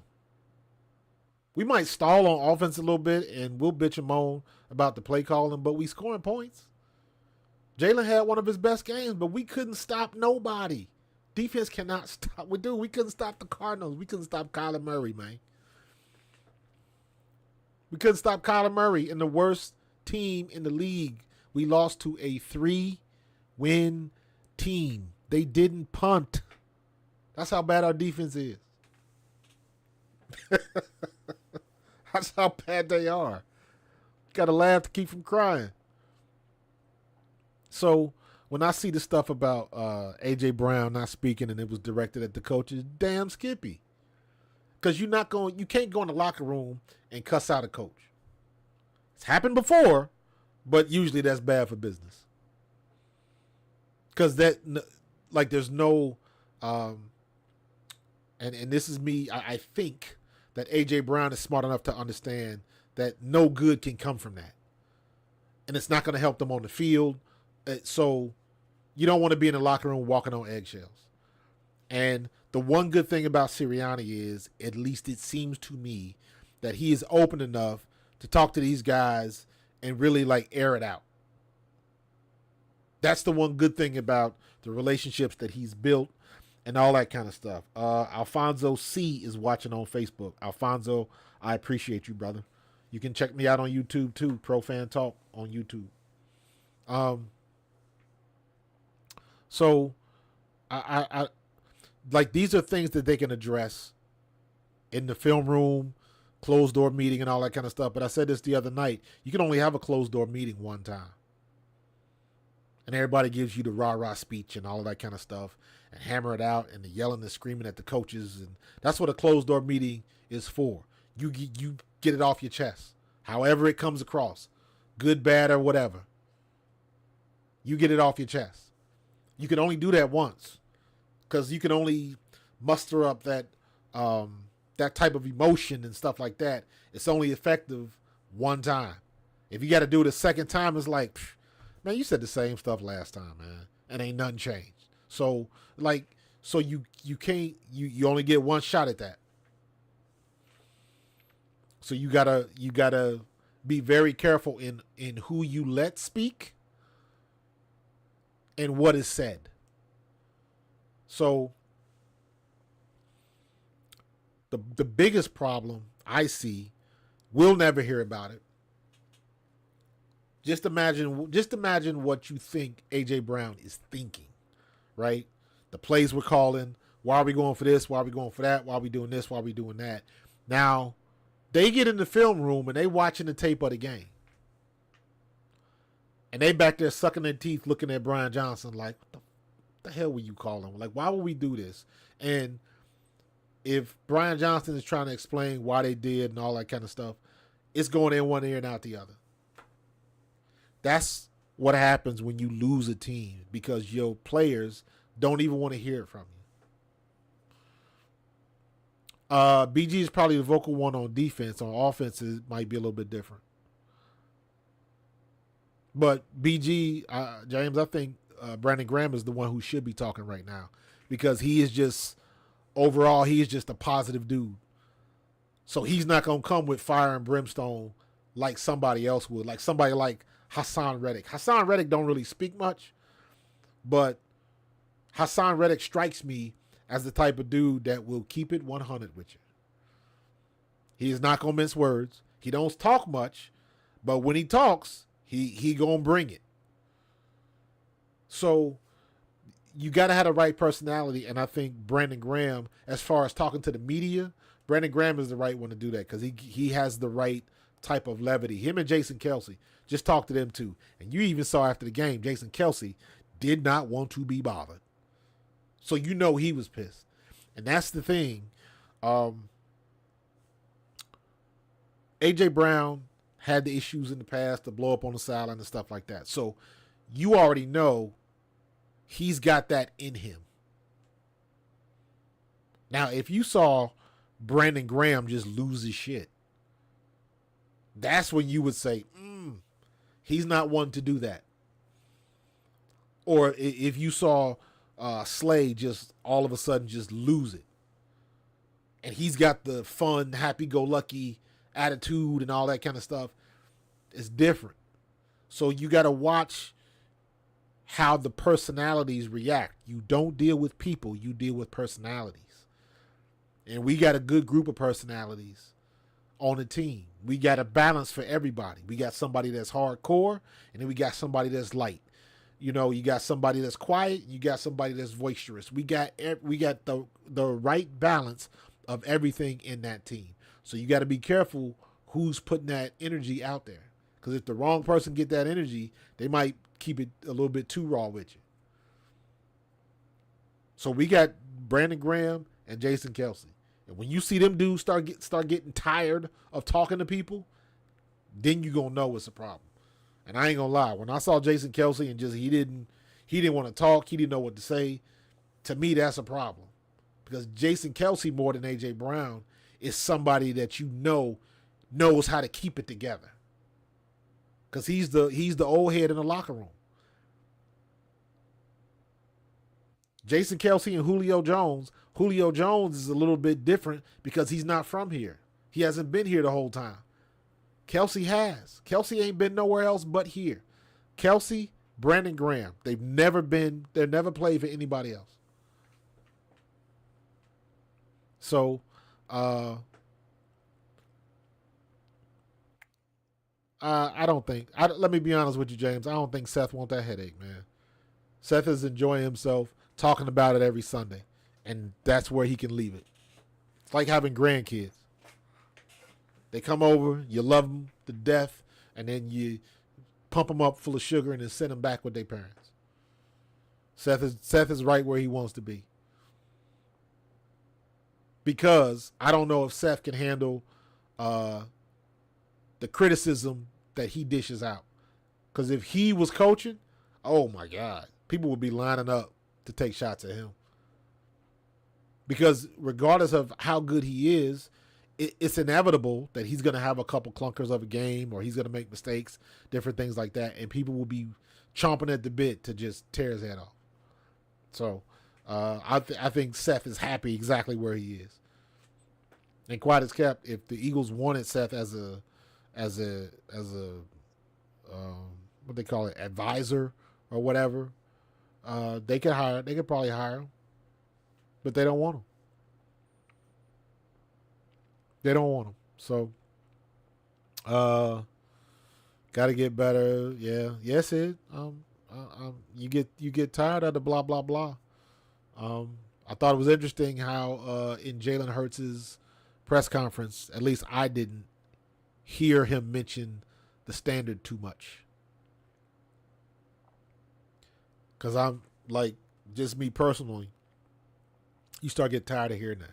We might stall on offense a little bit, and we'll bitch and moan about the play calling, but we scoring points. Jalen had one of his best games, but we couldn't stop nobody. Defense cannot stop. We couldn't stop the Cardinals. We couldn't stop Kyler Murray, man. We couldn't stop Kyler Murray in the worst team in the league. We lost to a 3-win team. They didn't punt. That's how bad our defense is. That's how bad they are. Got to laugh to keep from crying. So when I see the stuff about A.J. Brown not speaking and it was directed at the coaches, damn Skippy. Because you can't go in the locker room and cuss out a coach. It's happened before, but usually that's bad for business. Because there's no, and this is me, I think that A.J. Brown is smart enough to understand that no good can come from that. And it's not going to help them on the field. So you don't want to be in the locker room walking on eggshells. And the one good thing about Sirianni is, at least it seems to me, that he is open enough to talk to these guys and really like air it out. That's the one good thing about the relationships that he's built and all that kind of stuff. Alfonso C is watching on Facebook. Alfonso, I appreciate you, brother. You can check me out on YouTube too, Pro Fan Talk on YouTube. So I like, these are things that they can address in the film room, closed door meeting and all that kind of stuff. But I said this the other night, you can only have a closed door meeting one time. And everybody gives you the rah-rah speech and all of that kind of stuff and hammer it out and the yelling and screaming at the coaches. And that's what a closed door meeting is for. You get it off your chest, however it comes across, good, bad, or whatever. You get it off your chest. You can only do that once, because you can only muster up that type of emotion and stuff like that. It's only effective one time. If you got to do it a second time, it's like, man, you said the same stuff last time, man, and ain't nothing changed. So you can't, you only get one shot at that. So you gotta be very careful in who you let speak and what is said. So the biggest problem I see, we'll never hear about it. Just imagine what you think A.J. Brown is thinking, right? The plays we're calling. Why are we going for this? Why are we going for that? Why are we doing this? Why are we doing that? Now, they get in the film room and they watching the tape of the game. And they back there sucking their teeth looking at Brian Johnson like, what the hell were you calling? Like, why would we do this? And if Brian Johnson is trying to explain why they did and all that kind of stuff, it's going in one ear and out the other. That's what happens when you lose a team, because your players don't even want to hear it from you. BG is probably the vocal one on defense. On offense, it might be a little bit different. But BG, James, I think Brandon Graham is the one who should be talking right now, because he is just, overall, he is just a positive dude. So he's not going to come with fire and brimstone like somebody else would, like somebody like Hassan Reddick. Hassan Reddick don't really speak much, but Hassan Reddick strikes me as the type of dude that will keep it 100 with you. He is not going to mince words. He don't talk much, but when he talks, he going to bring it. So you got to have the right personality, and I think Brandon Graham, as far as talking to the media, Brandon Graham is the right one to do that, because he has the right type of levity. Him and Jason Kelsey, just talk to them too. And you even saw after the game, Jason Kelsey did not want to be bothered. So you know he was pissed. And that's the thing. A.J. Brown had the issues in the past, to blow up on the sideline and stuff like that. So you already know he's got that in him. Now, if you saw Brandon Graham just lose his shit, that's when you would say, he's not one to do that. Or if you saw Slay just all of a sudden just lose it, and he's got the fun, happy-go-lucky attitude and all that kind of stuff, it's different. So you got to watch how the personalities react. You don't deal with people, you deal with personalities. And we got a good group of personalities on the team. We got a balance for everybody. We got somebody that's hardcore, and then we got somebody that's light. You know, you got somebody that's quiet, you got somebody that's boisterous. We got the right balance of everything in that team. So you got to be careful who's putting that energy out there. Because if the wrong person get that energy, they might keep it a little bit too raw with you. So we got Brandon Graham and Jason Kelsey. And when you see them dudes start getting tired of talking to people, then you gonna know it's a problem. And I ain't gonna lie, when I saw Jason Kelsey and just he didn't want to talk, he didn't know what to say. To me, that's a problem because Jason Kelsey more than AJ Brown is somebody that you know knows how to keep it together because he's the old head in the locker room. Jason Kelsey and Julio Jones. Julio Jones is a little bit different because he's not from here. He hasn't been here the whole time. Kelsey has. Kelsey ain't been nowhere else but here. Kelsey, Brandon Graham. They've never played for anybody else. So, I don't think. Let me be honest with you, James. I don't think Seth wants that headache, man. Seth is enjoying himself talking about it every Sunday, and that's where he can leave it. It's like having grandkids. They come over, you love them to death, and then you pump them up full of sugar and then send them back with their parents. Seth is right where he wants to be. Because I don't know if Seth can handle the criticism that he dishes out. Because if he was coaching, oh my God, people would be lining up to take shots at him. Because regardless of how good he is, it's inevitable that he's going to have a couple clunkers of a game or he's going to make mistakes, different things like that. And people will be chomping at the bit to just tear his head off. So I think Seth is happy exactly where he is. And quite as kept, if the Eagles wanted Seth as a what they call it, advisor or whatever, they could probably hire him, but they don't want him. They don't want him. So, got to get better. Yeah, yes, it. You get tired of the blah blah blah. I thought it was interesting how in Jalen Hurts' press conference, at least I didn't hear him mention the standard too much. Because I'm like, just me personally, you start getting tired of hearing that.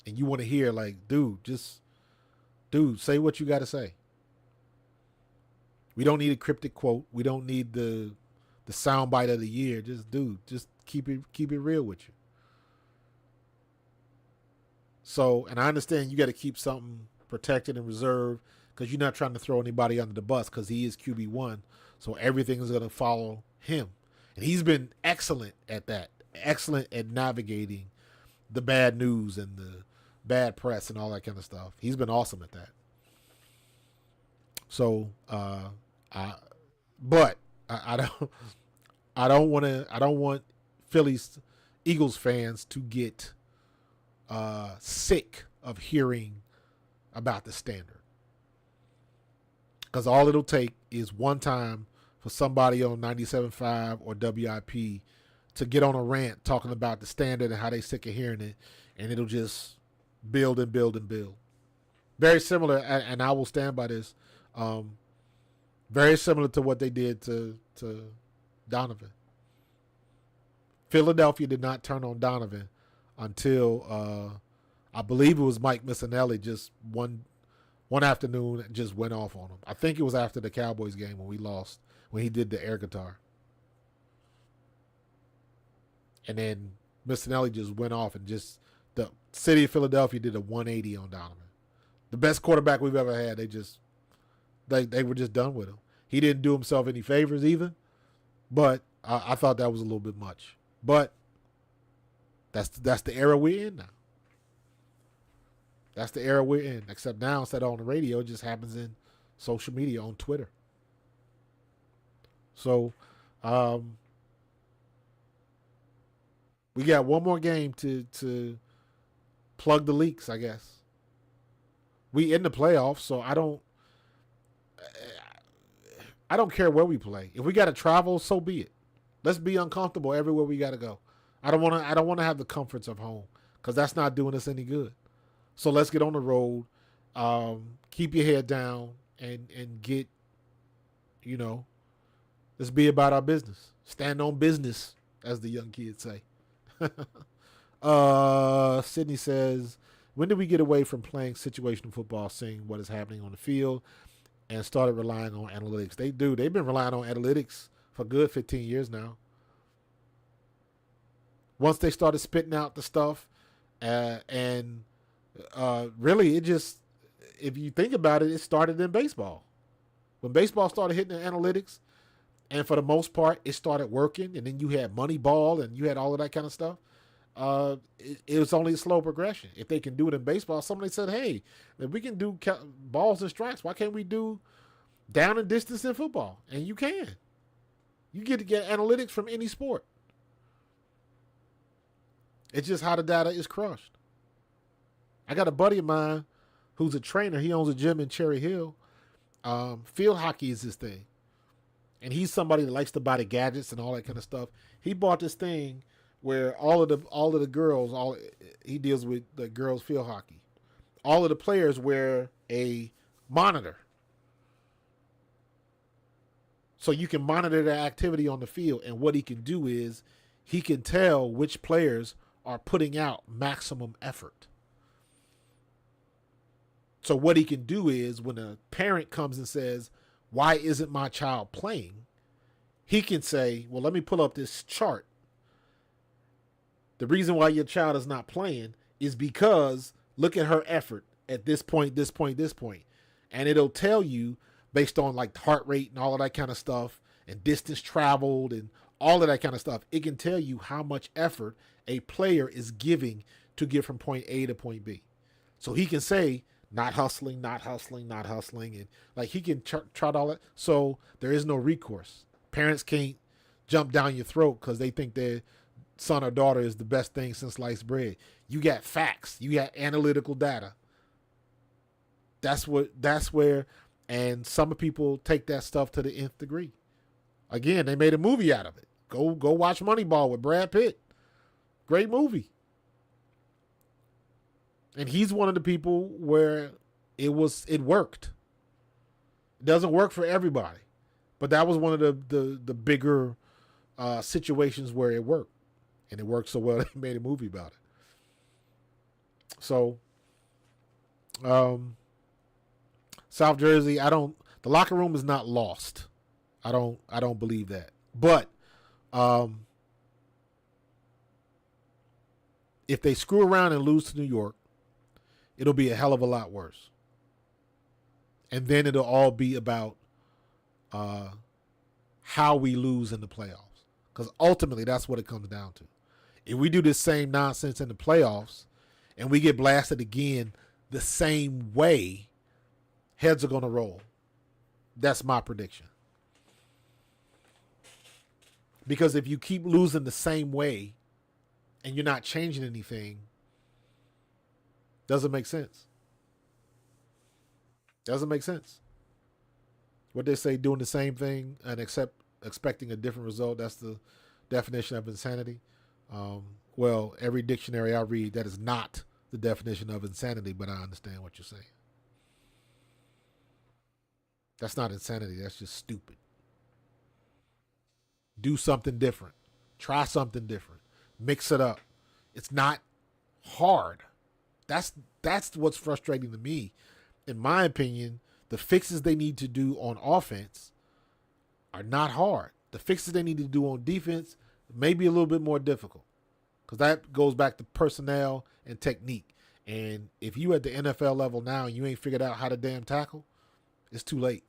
And you want to hear, like, dude, say what you got to say. We don't need a cryptic quote. We don't need the soundbite of the year. Just keep it real with you. So, and I understand you got to keep something protected and reserved because you're not trying to throw anybody under the bus because he is QB1. So everything is going to follow him. And he's been excellent at that. Excellent at navigating the bad news and the bad press and all that kind of stuff. He's been awesome at that. So, I don't want Eagles fans to get sick of hearing about the standard. Because all it'll take is one time for somebody on 97.5 or WIP to get on a rant talking about the standard and how they sick of hearing it, and it'll just build and build and build. Very similar, and I will stand by this, very similar to what they did to Donovan. Philadelphia did not turn on Donovan until I believe it was Mike Missanelli just one afternoon just went off on him. I think it was after the Cowboys game when we lost, when he did the air guitar. And then Missanelli just went off and just the city of Philadelphia did a 180 on Donovan. The best quarterback we've ever had. They were just done with him. He didn't do himself any favors either, but I thought that was a little bit much. But that's the era we're in now. That's the era we're in. Except now, instead of on the radio, it just happens in social media, on Twitter. So, we got one more game to plug the leaks, I guess. We in the playoffs, so I don't care where we play. If we got to travel, so be it. Let's be uncomfortable everywhere we got to go. I don't want to. I don't want to have the comforts of home because that's not doing us any good. So let's get on the road. Keep your head down and get. You know, let's be about our business. Stand on business, as the young kids say. Sydney says, when did we get away from playing situational football, seeing what is happening on the field, and started relying on analytics? They do. They've been relying on analytics for good 15 years now. Once they started spitting out the stuff, and really, it just, if you think about it, it started in baseball. When baseball started hitting the analytics, and for the most part, it started working, and then you had Moneyball, and you had all of that kind of stuff. It was only a slow progression. If they can do it in baseball, somebody said, hey, if we can do balls and strikes, why can't we do down and distance in football? And you can. You get to get analytics from any sport. It's just how the data is crushed. I got a buddy of mine who's a trainer. He owns a gym in Cherry Hill. Field hockey is his thing. And he's somebody that likes to buy the gadgets and all that kind of stuff. He bought this thing where all of the girls, he deals with the girls field hockey. All of the players wear a monitor. So you can monitor their activity on the field, and what he can do is he can tell which players are putting out maximum effort. So what he can do is when a parent comes and says, why isn't my child playing? He can say, well, let me pull up this chart. The reason why your child is not playing is because look at her effort at this point, this point, this point. And it'll tell you based on like heart rate and all of that kind of stuff and distance traveled and all of that kind of stuff. It can tell you how much effort a player is giving to get from point A to point B. So he can say, not hustling, not hustling, not hustling. And like he can chart all that. So there is no recourse. Parents can't jump down your throat because they think their son or daughter is the best thing since sliced bread. You got facts. You got analytical data. That's where, and some people take that stuff to the nth degree. Again, they made a movie out of it. Go watch Moneyball with Brad Pitt. Great movie. And he's one of the people where it worked. It doesn't work for everybody, but that was one of the bigger situations where it worked, and it worked so well they made a movie about it. So, South Jersey, the locker room is not lost. I don't believe that, but if they screw around and lose to New York, it'll be a hell of a lot worse. And then it'll all be about how we lose in the playoffs. Because ultimately, that's what it comes down to. If we do this same nonsense in the playoffs and we get blasted again the same way, heads are going to roll. That's my prediction. Because if you keep losing the same way and you're not changing anything, doesn't make sense. Doesn't make sense. What they say, doing the same thing and expecting a different result, that's the definition of insanity. Well, every dictionary I read, that is not the definition of insanity, but I understand what you're saying. That's not insanity. That's just stupid. Do something different. Try something different. Mix it up. It's not hard. That's what's frustrating to me. In my opinion, the fixes they need to do on offense are not hard. The fixes they need to do on defense may be a little bit more difficult because that goes back to personnel and technique. And if you at the NFL level now and you ain't figured out how to damn tackle, it's too late.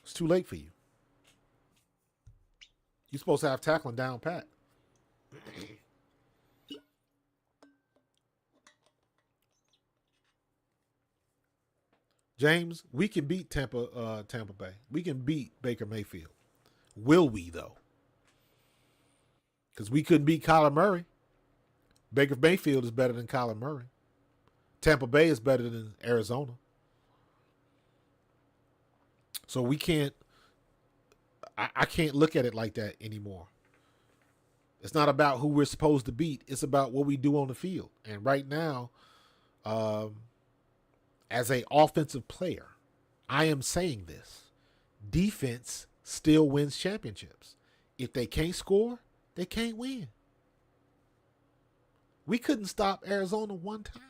It's too late for you. You're supposed to have tackling down pat. James, we can beat Tampa Bay. We can beat Baker Mayfield. Will we, though? Because we couldn't beat Kyler Murray. Baker Mayfield is better than Kyler Murray. Tampa Bay is better than Arizona. So we can't. I can't look at it like that anymore. It's not about who we're supposed to beat. It's about what we do on the field. And right now, um, as a offensive player, I am saying this: defense still wins championships. If they can't score, they can't win. We couldn't stop Arizona one time.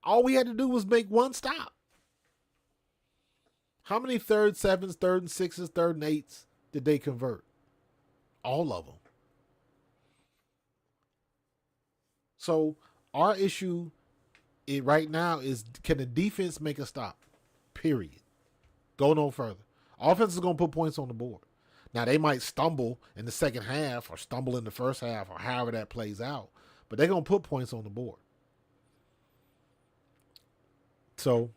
All we had to do was make one stop. How many third sevens, third and sixes, third and eights did they convert? All of them. So our issue right now is, can the defense make a stop? Period. Go no further. Offense is going to put points on the board. Now, they might stumble in the second half or stumble in the first half or however that plays out, but they're going to put points on the board. So,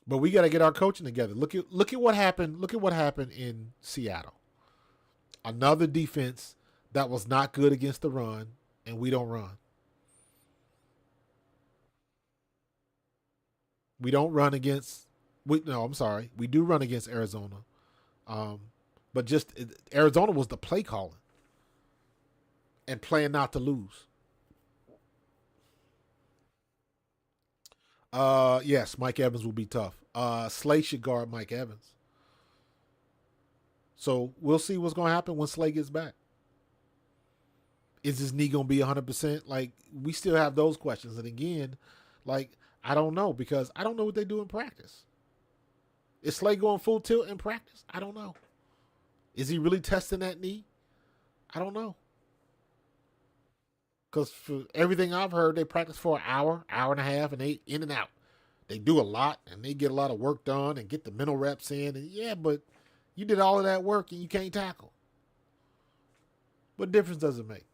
but we got to get our coaching together. Look at what happened. Look at what happened in Seattle. Another defense that was not good against the run, and we don't run. We don't run against. No, I'm sorry. We do run against Arizona, um, but just Arizona was the play calling and playing not to lose. Yes, Mike Evans will be tough. Slay should guard Mike Evans. So we'll see what's going to happen when Slay gets back. Is his knee going to be 100%? Like, we still have those questions. And again, like, I don't know, because I don't know what they do in practice. Is Slay going full tilt in practice? I don't know. Is he really testing that knee? I don't know. Because for everything I've heard, they practice for an hour, hour and a half, and they in and out. They do a lot, and they get a lot of work done and get the mental reps in. And yeah, but you did all of that work and you can't tackle. What difference does it make?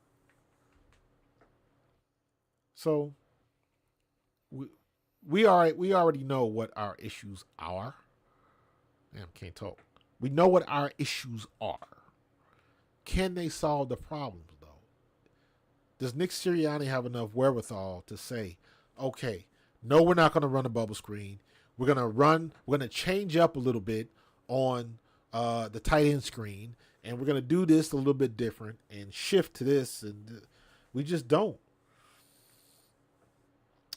So we we already know what our issues are. Damn, can't talk. We know what our issues are. Can they solve the problems though? Does Nick Sirianni have enough wherewithal to say, okay, no, we're not going to run a bubble screen. We're going to change up a little bit on the tight end screen, and we're going to do this a little bit different and shift to this. And we just don't.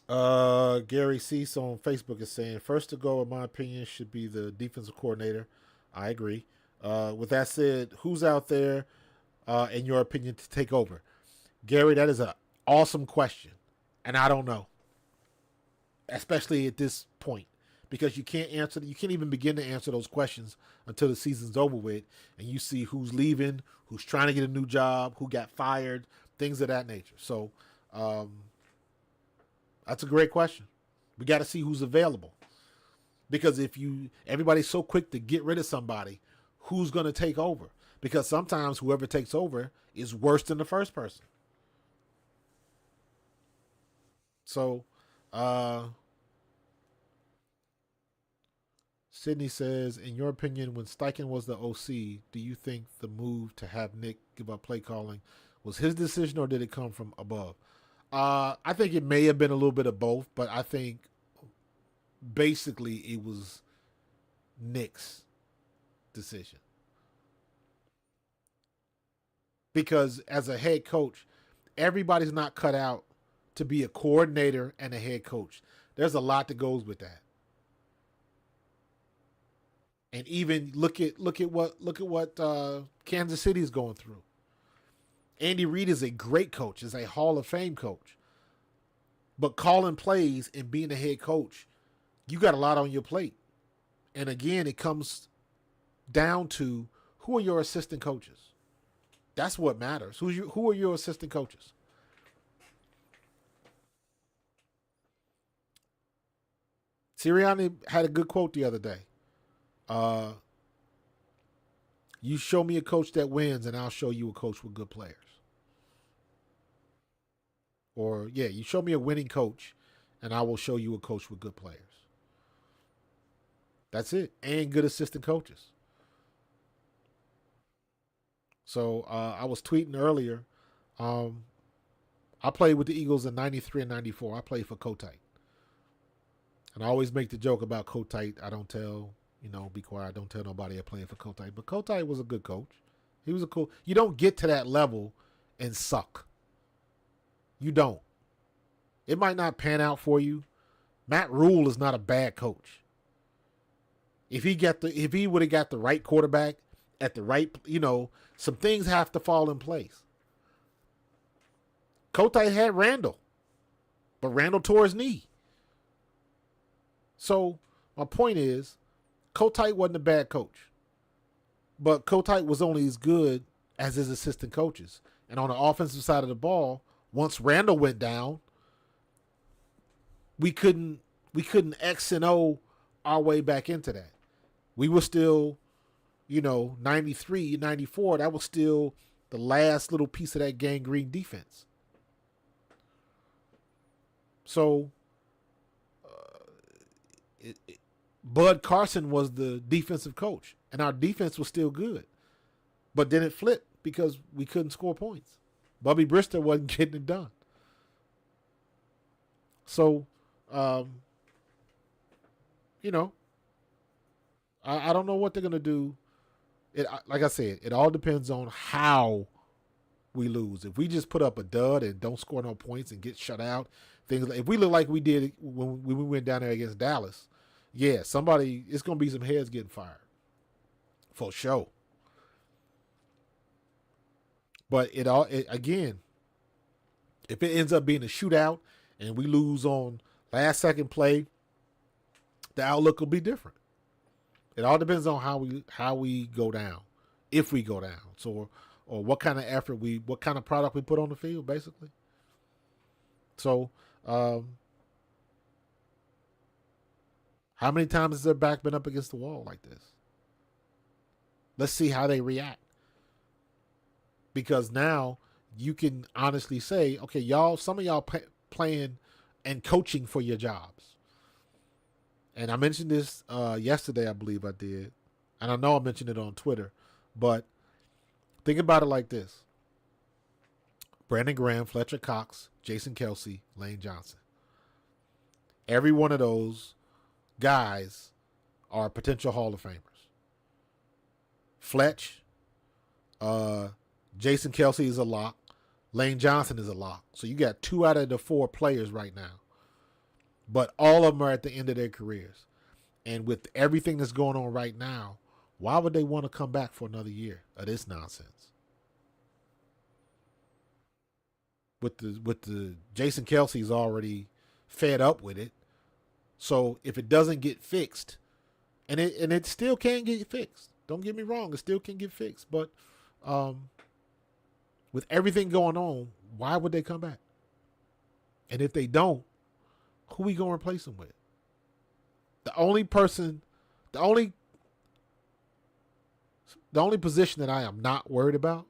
Gary Cease on Facebook is saying, first to go, in my opinion, should be the defensive coordinator. I agree. With that said, who's out there, in your opinion, to take over? Gary, that is an awesome question, and I don't know, especially at this point, because you can't answer. You can't even begin to answer those questions until the season's over with, and you see who's leaving, who's trying to get a new job, who got fired, things of that nature. So, that's a great question. We got to see who's available, because if everybody's so quick to get rid of somebody, who's going to take over? Because sometimes whoever takes over is worse than the first person. So, Sydney says, in your opinion, when Steichen was the OC, do you think the move to have Nick give up play calling was his decision, or did it come from above? I think it may have been a little bit of both, but I think basically it was Nick's decision, because as a head coach, everybody's not cut out to be a coordinator and a head coach. There's a lot that goes with that. And even look at what Kansas City is going through. Andy Reid is a great coach, is a Hall of Fame coach, but calling plays and being a head coach, you got a lot on your plate. And again, it comes down to, who are your assistant coaches? That's what matters. Who are your assistant coaches? Sirianni had a good quote the other day. Uh, you show me a coach that wins, and I'll show you a coach with good players. Or, yeah, you show me a winning coach, and I will show you a coach with good players. That's it. And good assistant coaches. So I was tweeting earlier. Um, I played with the Eagles in '93 and '94. I played for Kotite. And I always make the joke about Kotite. I don't tell, be quiet. Don't tell nobody I'm playing for Kotite. But Kotite was a good coach. He was a cool. You don't get to that level and suck. You don't. It might not pan out for you. Matt Rule is not a bad coach. If he would have got the right quarterback at the right, some things have to fall in place. Kotite had Randall, but Randall tore his knee. So my point is, Kotite wasn't a bad coach, but Kotite was only as good as his assistant coaches. And on the offensive side of the ball, once Randall went down, we couldn't X and O our way back into that. We were still, 93, 94. That was still the last little piece of that gangrene defense. So, Bud Carson was the defensive coach, and our defense was still good. But then it flipped because we couldn't score points. Bubby Brister wasn't getting it done. So, I don't know what they're going to do. Like I said, it all depends on how we lose. If we just put up a dud and don't score no points and get shut out, if we look like we did when we went down there against Dallas, yeah, it's going to be some heads getting fired. For sure. But again, if it ends up being a shootout and we lose on last second play, the outlook will be different. It all depends on how we go down, if we go down. So, or what kind of effort what kind of product we put on the field, basically. So, how many times has their back been up against the wall like this? Let's see how they react. Because now you can honestly say, okay, some of y'all playing and coaching for your jobs. And I mentioned this yesterday, I believe I did. And I know I mentioned it on Twitter. But think about it like this. Brandon Graham, Fletcher Cox, Jason Kelsey, Lane Johnson. Every one of those guys are potential Hall of Famers. Fletch, Jason Kelsey is a lock. Lane Johnson is a lock. So you got 2 out of the 4 players right now. But all of them are at the end of their careers. And with everything that's going on right now, why would they want to come back for another year of this nonsense? With the Jason Kelsey's already fed up with it. So if it doesn't get fixed, and it still can get fixed. Don't get me wrong, it still can get fixed. But with everything going on, why would they come back? And if they don't, who we gonna replace them with? The only position that I am not worried about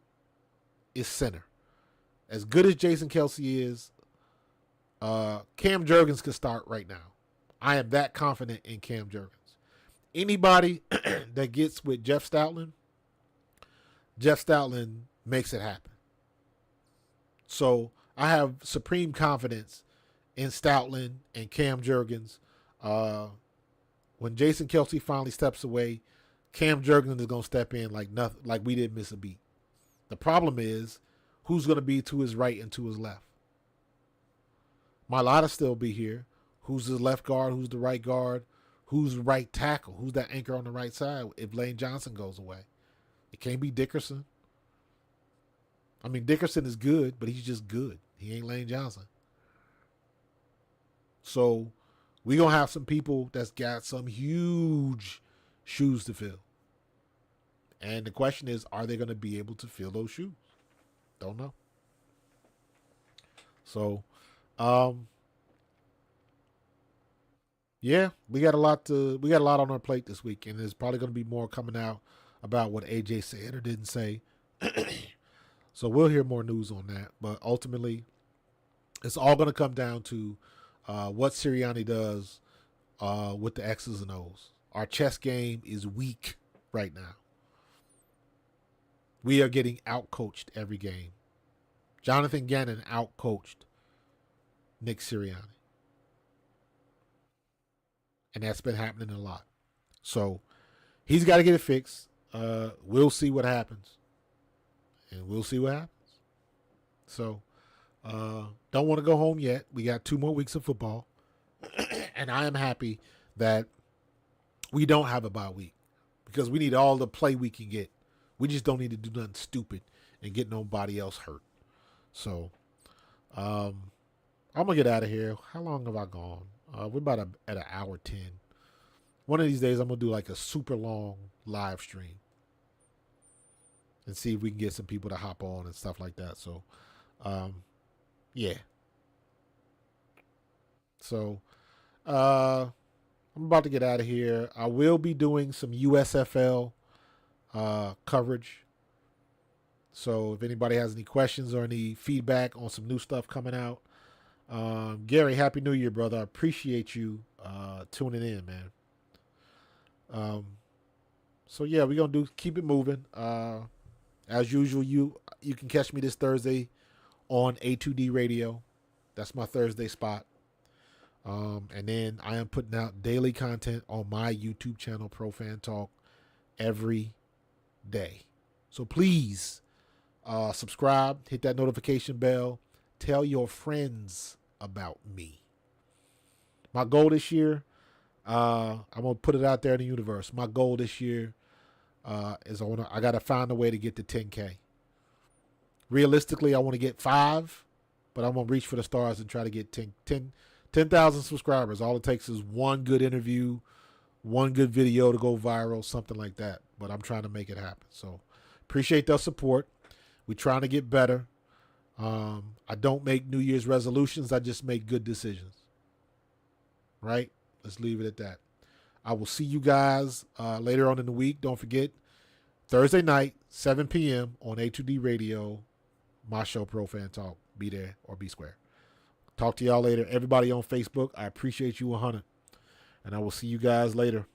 is center. As good as Jason Kelsey is, Cam Jurgens can start right now. I am that confident in Cam Jurgens. Anybody that gets with Jeff Stoutland makes it happen. So I have supreme confidence in Stoutland and Cam Jurgens. When Jason Kelsey finally steps away, Cam Jurgens is going to step in like nothing, like we didn't miss a beat. The problem is who's going to be to his right and to his left. Mailata still be here. Who's the left guard? Who's the right guard? Who's the right tackle? Who's that anchor on the right side if Lane Johnson goes away? It can't be Dickerson. I mean, Dickerson is good, but he's just good. He ain't Lane Johnson. So we're going to have some people that's got some huge shoes to fill. And the question is, are they going to be able to fill those shoes? Don't know. So, yeah, we got a lot on our plate this week, and there's probably going to be more coming out about what AJ said or didn't say. So we'll hear more news on that. But ultimately, it's all going to come down to what Sirianni does with the X's and O's. Our chess game is weak right now. We are getting outcoached every game. Jonathan Gannon outcoached Nick Sirianni. and that's been happening a lot. So he's got to get it fixed. We'll see what happens, and we'll see what happens. So don't want to go home yet. We got 2 more weeks of football, and I am happy that we don't have a bye week because we need all the play we can get. We just don't need to do nothing stupid and get nobody else hurt. So I'm gonna get out of here. How long have I gone? We're about at an hour 10. One of these days, I'm gonna do like a super long live stream and see if we can get some people to hop on and stuff like that. So, yeah. So, I'm about to get out of here. I will be doing some USFL coverage. So if anybody has any questions or any feedback on some new stuff coming out, Gary, Happy New Year, brother. I appreciate you tuning in, man. So yeah, we're gonna keep it moving. As usual, you can catch me this Thursday on A2D Radio. That's my Thursday spot. And then I am putting out daily content on my YouTube channel, Pro Fan Talk, every day. So please subscribe, hit that notification bell, tell your friends about me. My goal this year, I'm gonna put it out there in the universe. My goal this year is I gotta find a way to get to 10K. Realistically, I want to get 5, but I'm gonna reach for the stars and try to get 10,000 subscribers. All it takes is one good interview, one good video to go viral, something like that. But I'm trying to make it happen. So appreciate the support. We're trying to get better. I don't make New Year's resolutions. I just make good decisions. Right? Let's leave it at that. I will see you guys later on in the week. Don't forget, Thursday night, 7 p.m. on A2D Radio, my show, Pro Fan Talk. Be there or be square. Talk to y'all later. Everybody on Facebook, I appreciate you 100. And I will see you guys later.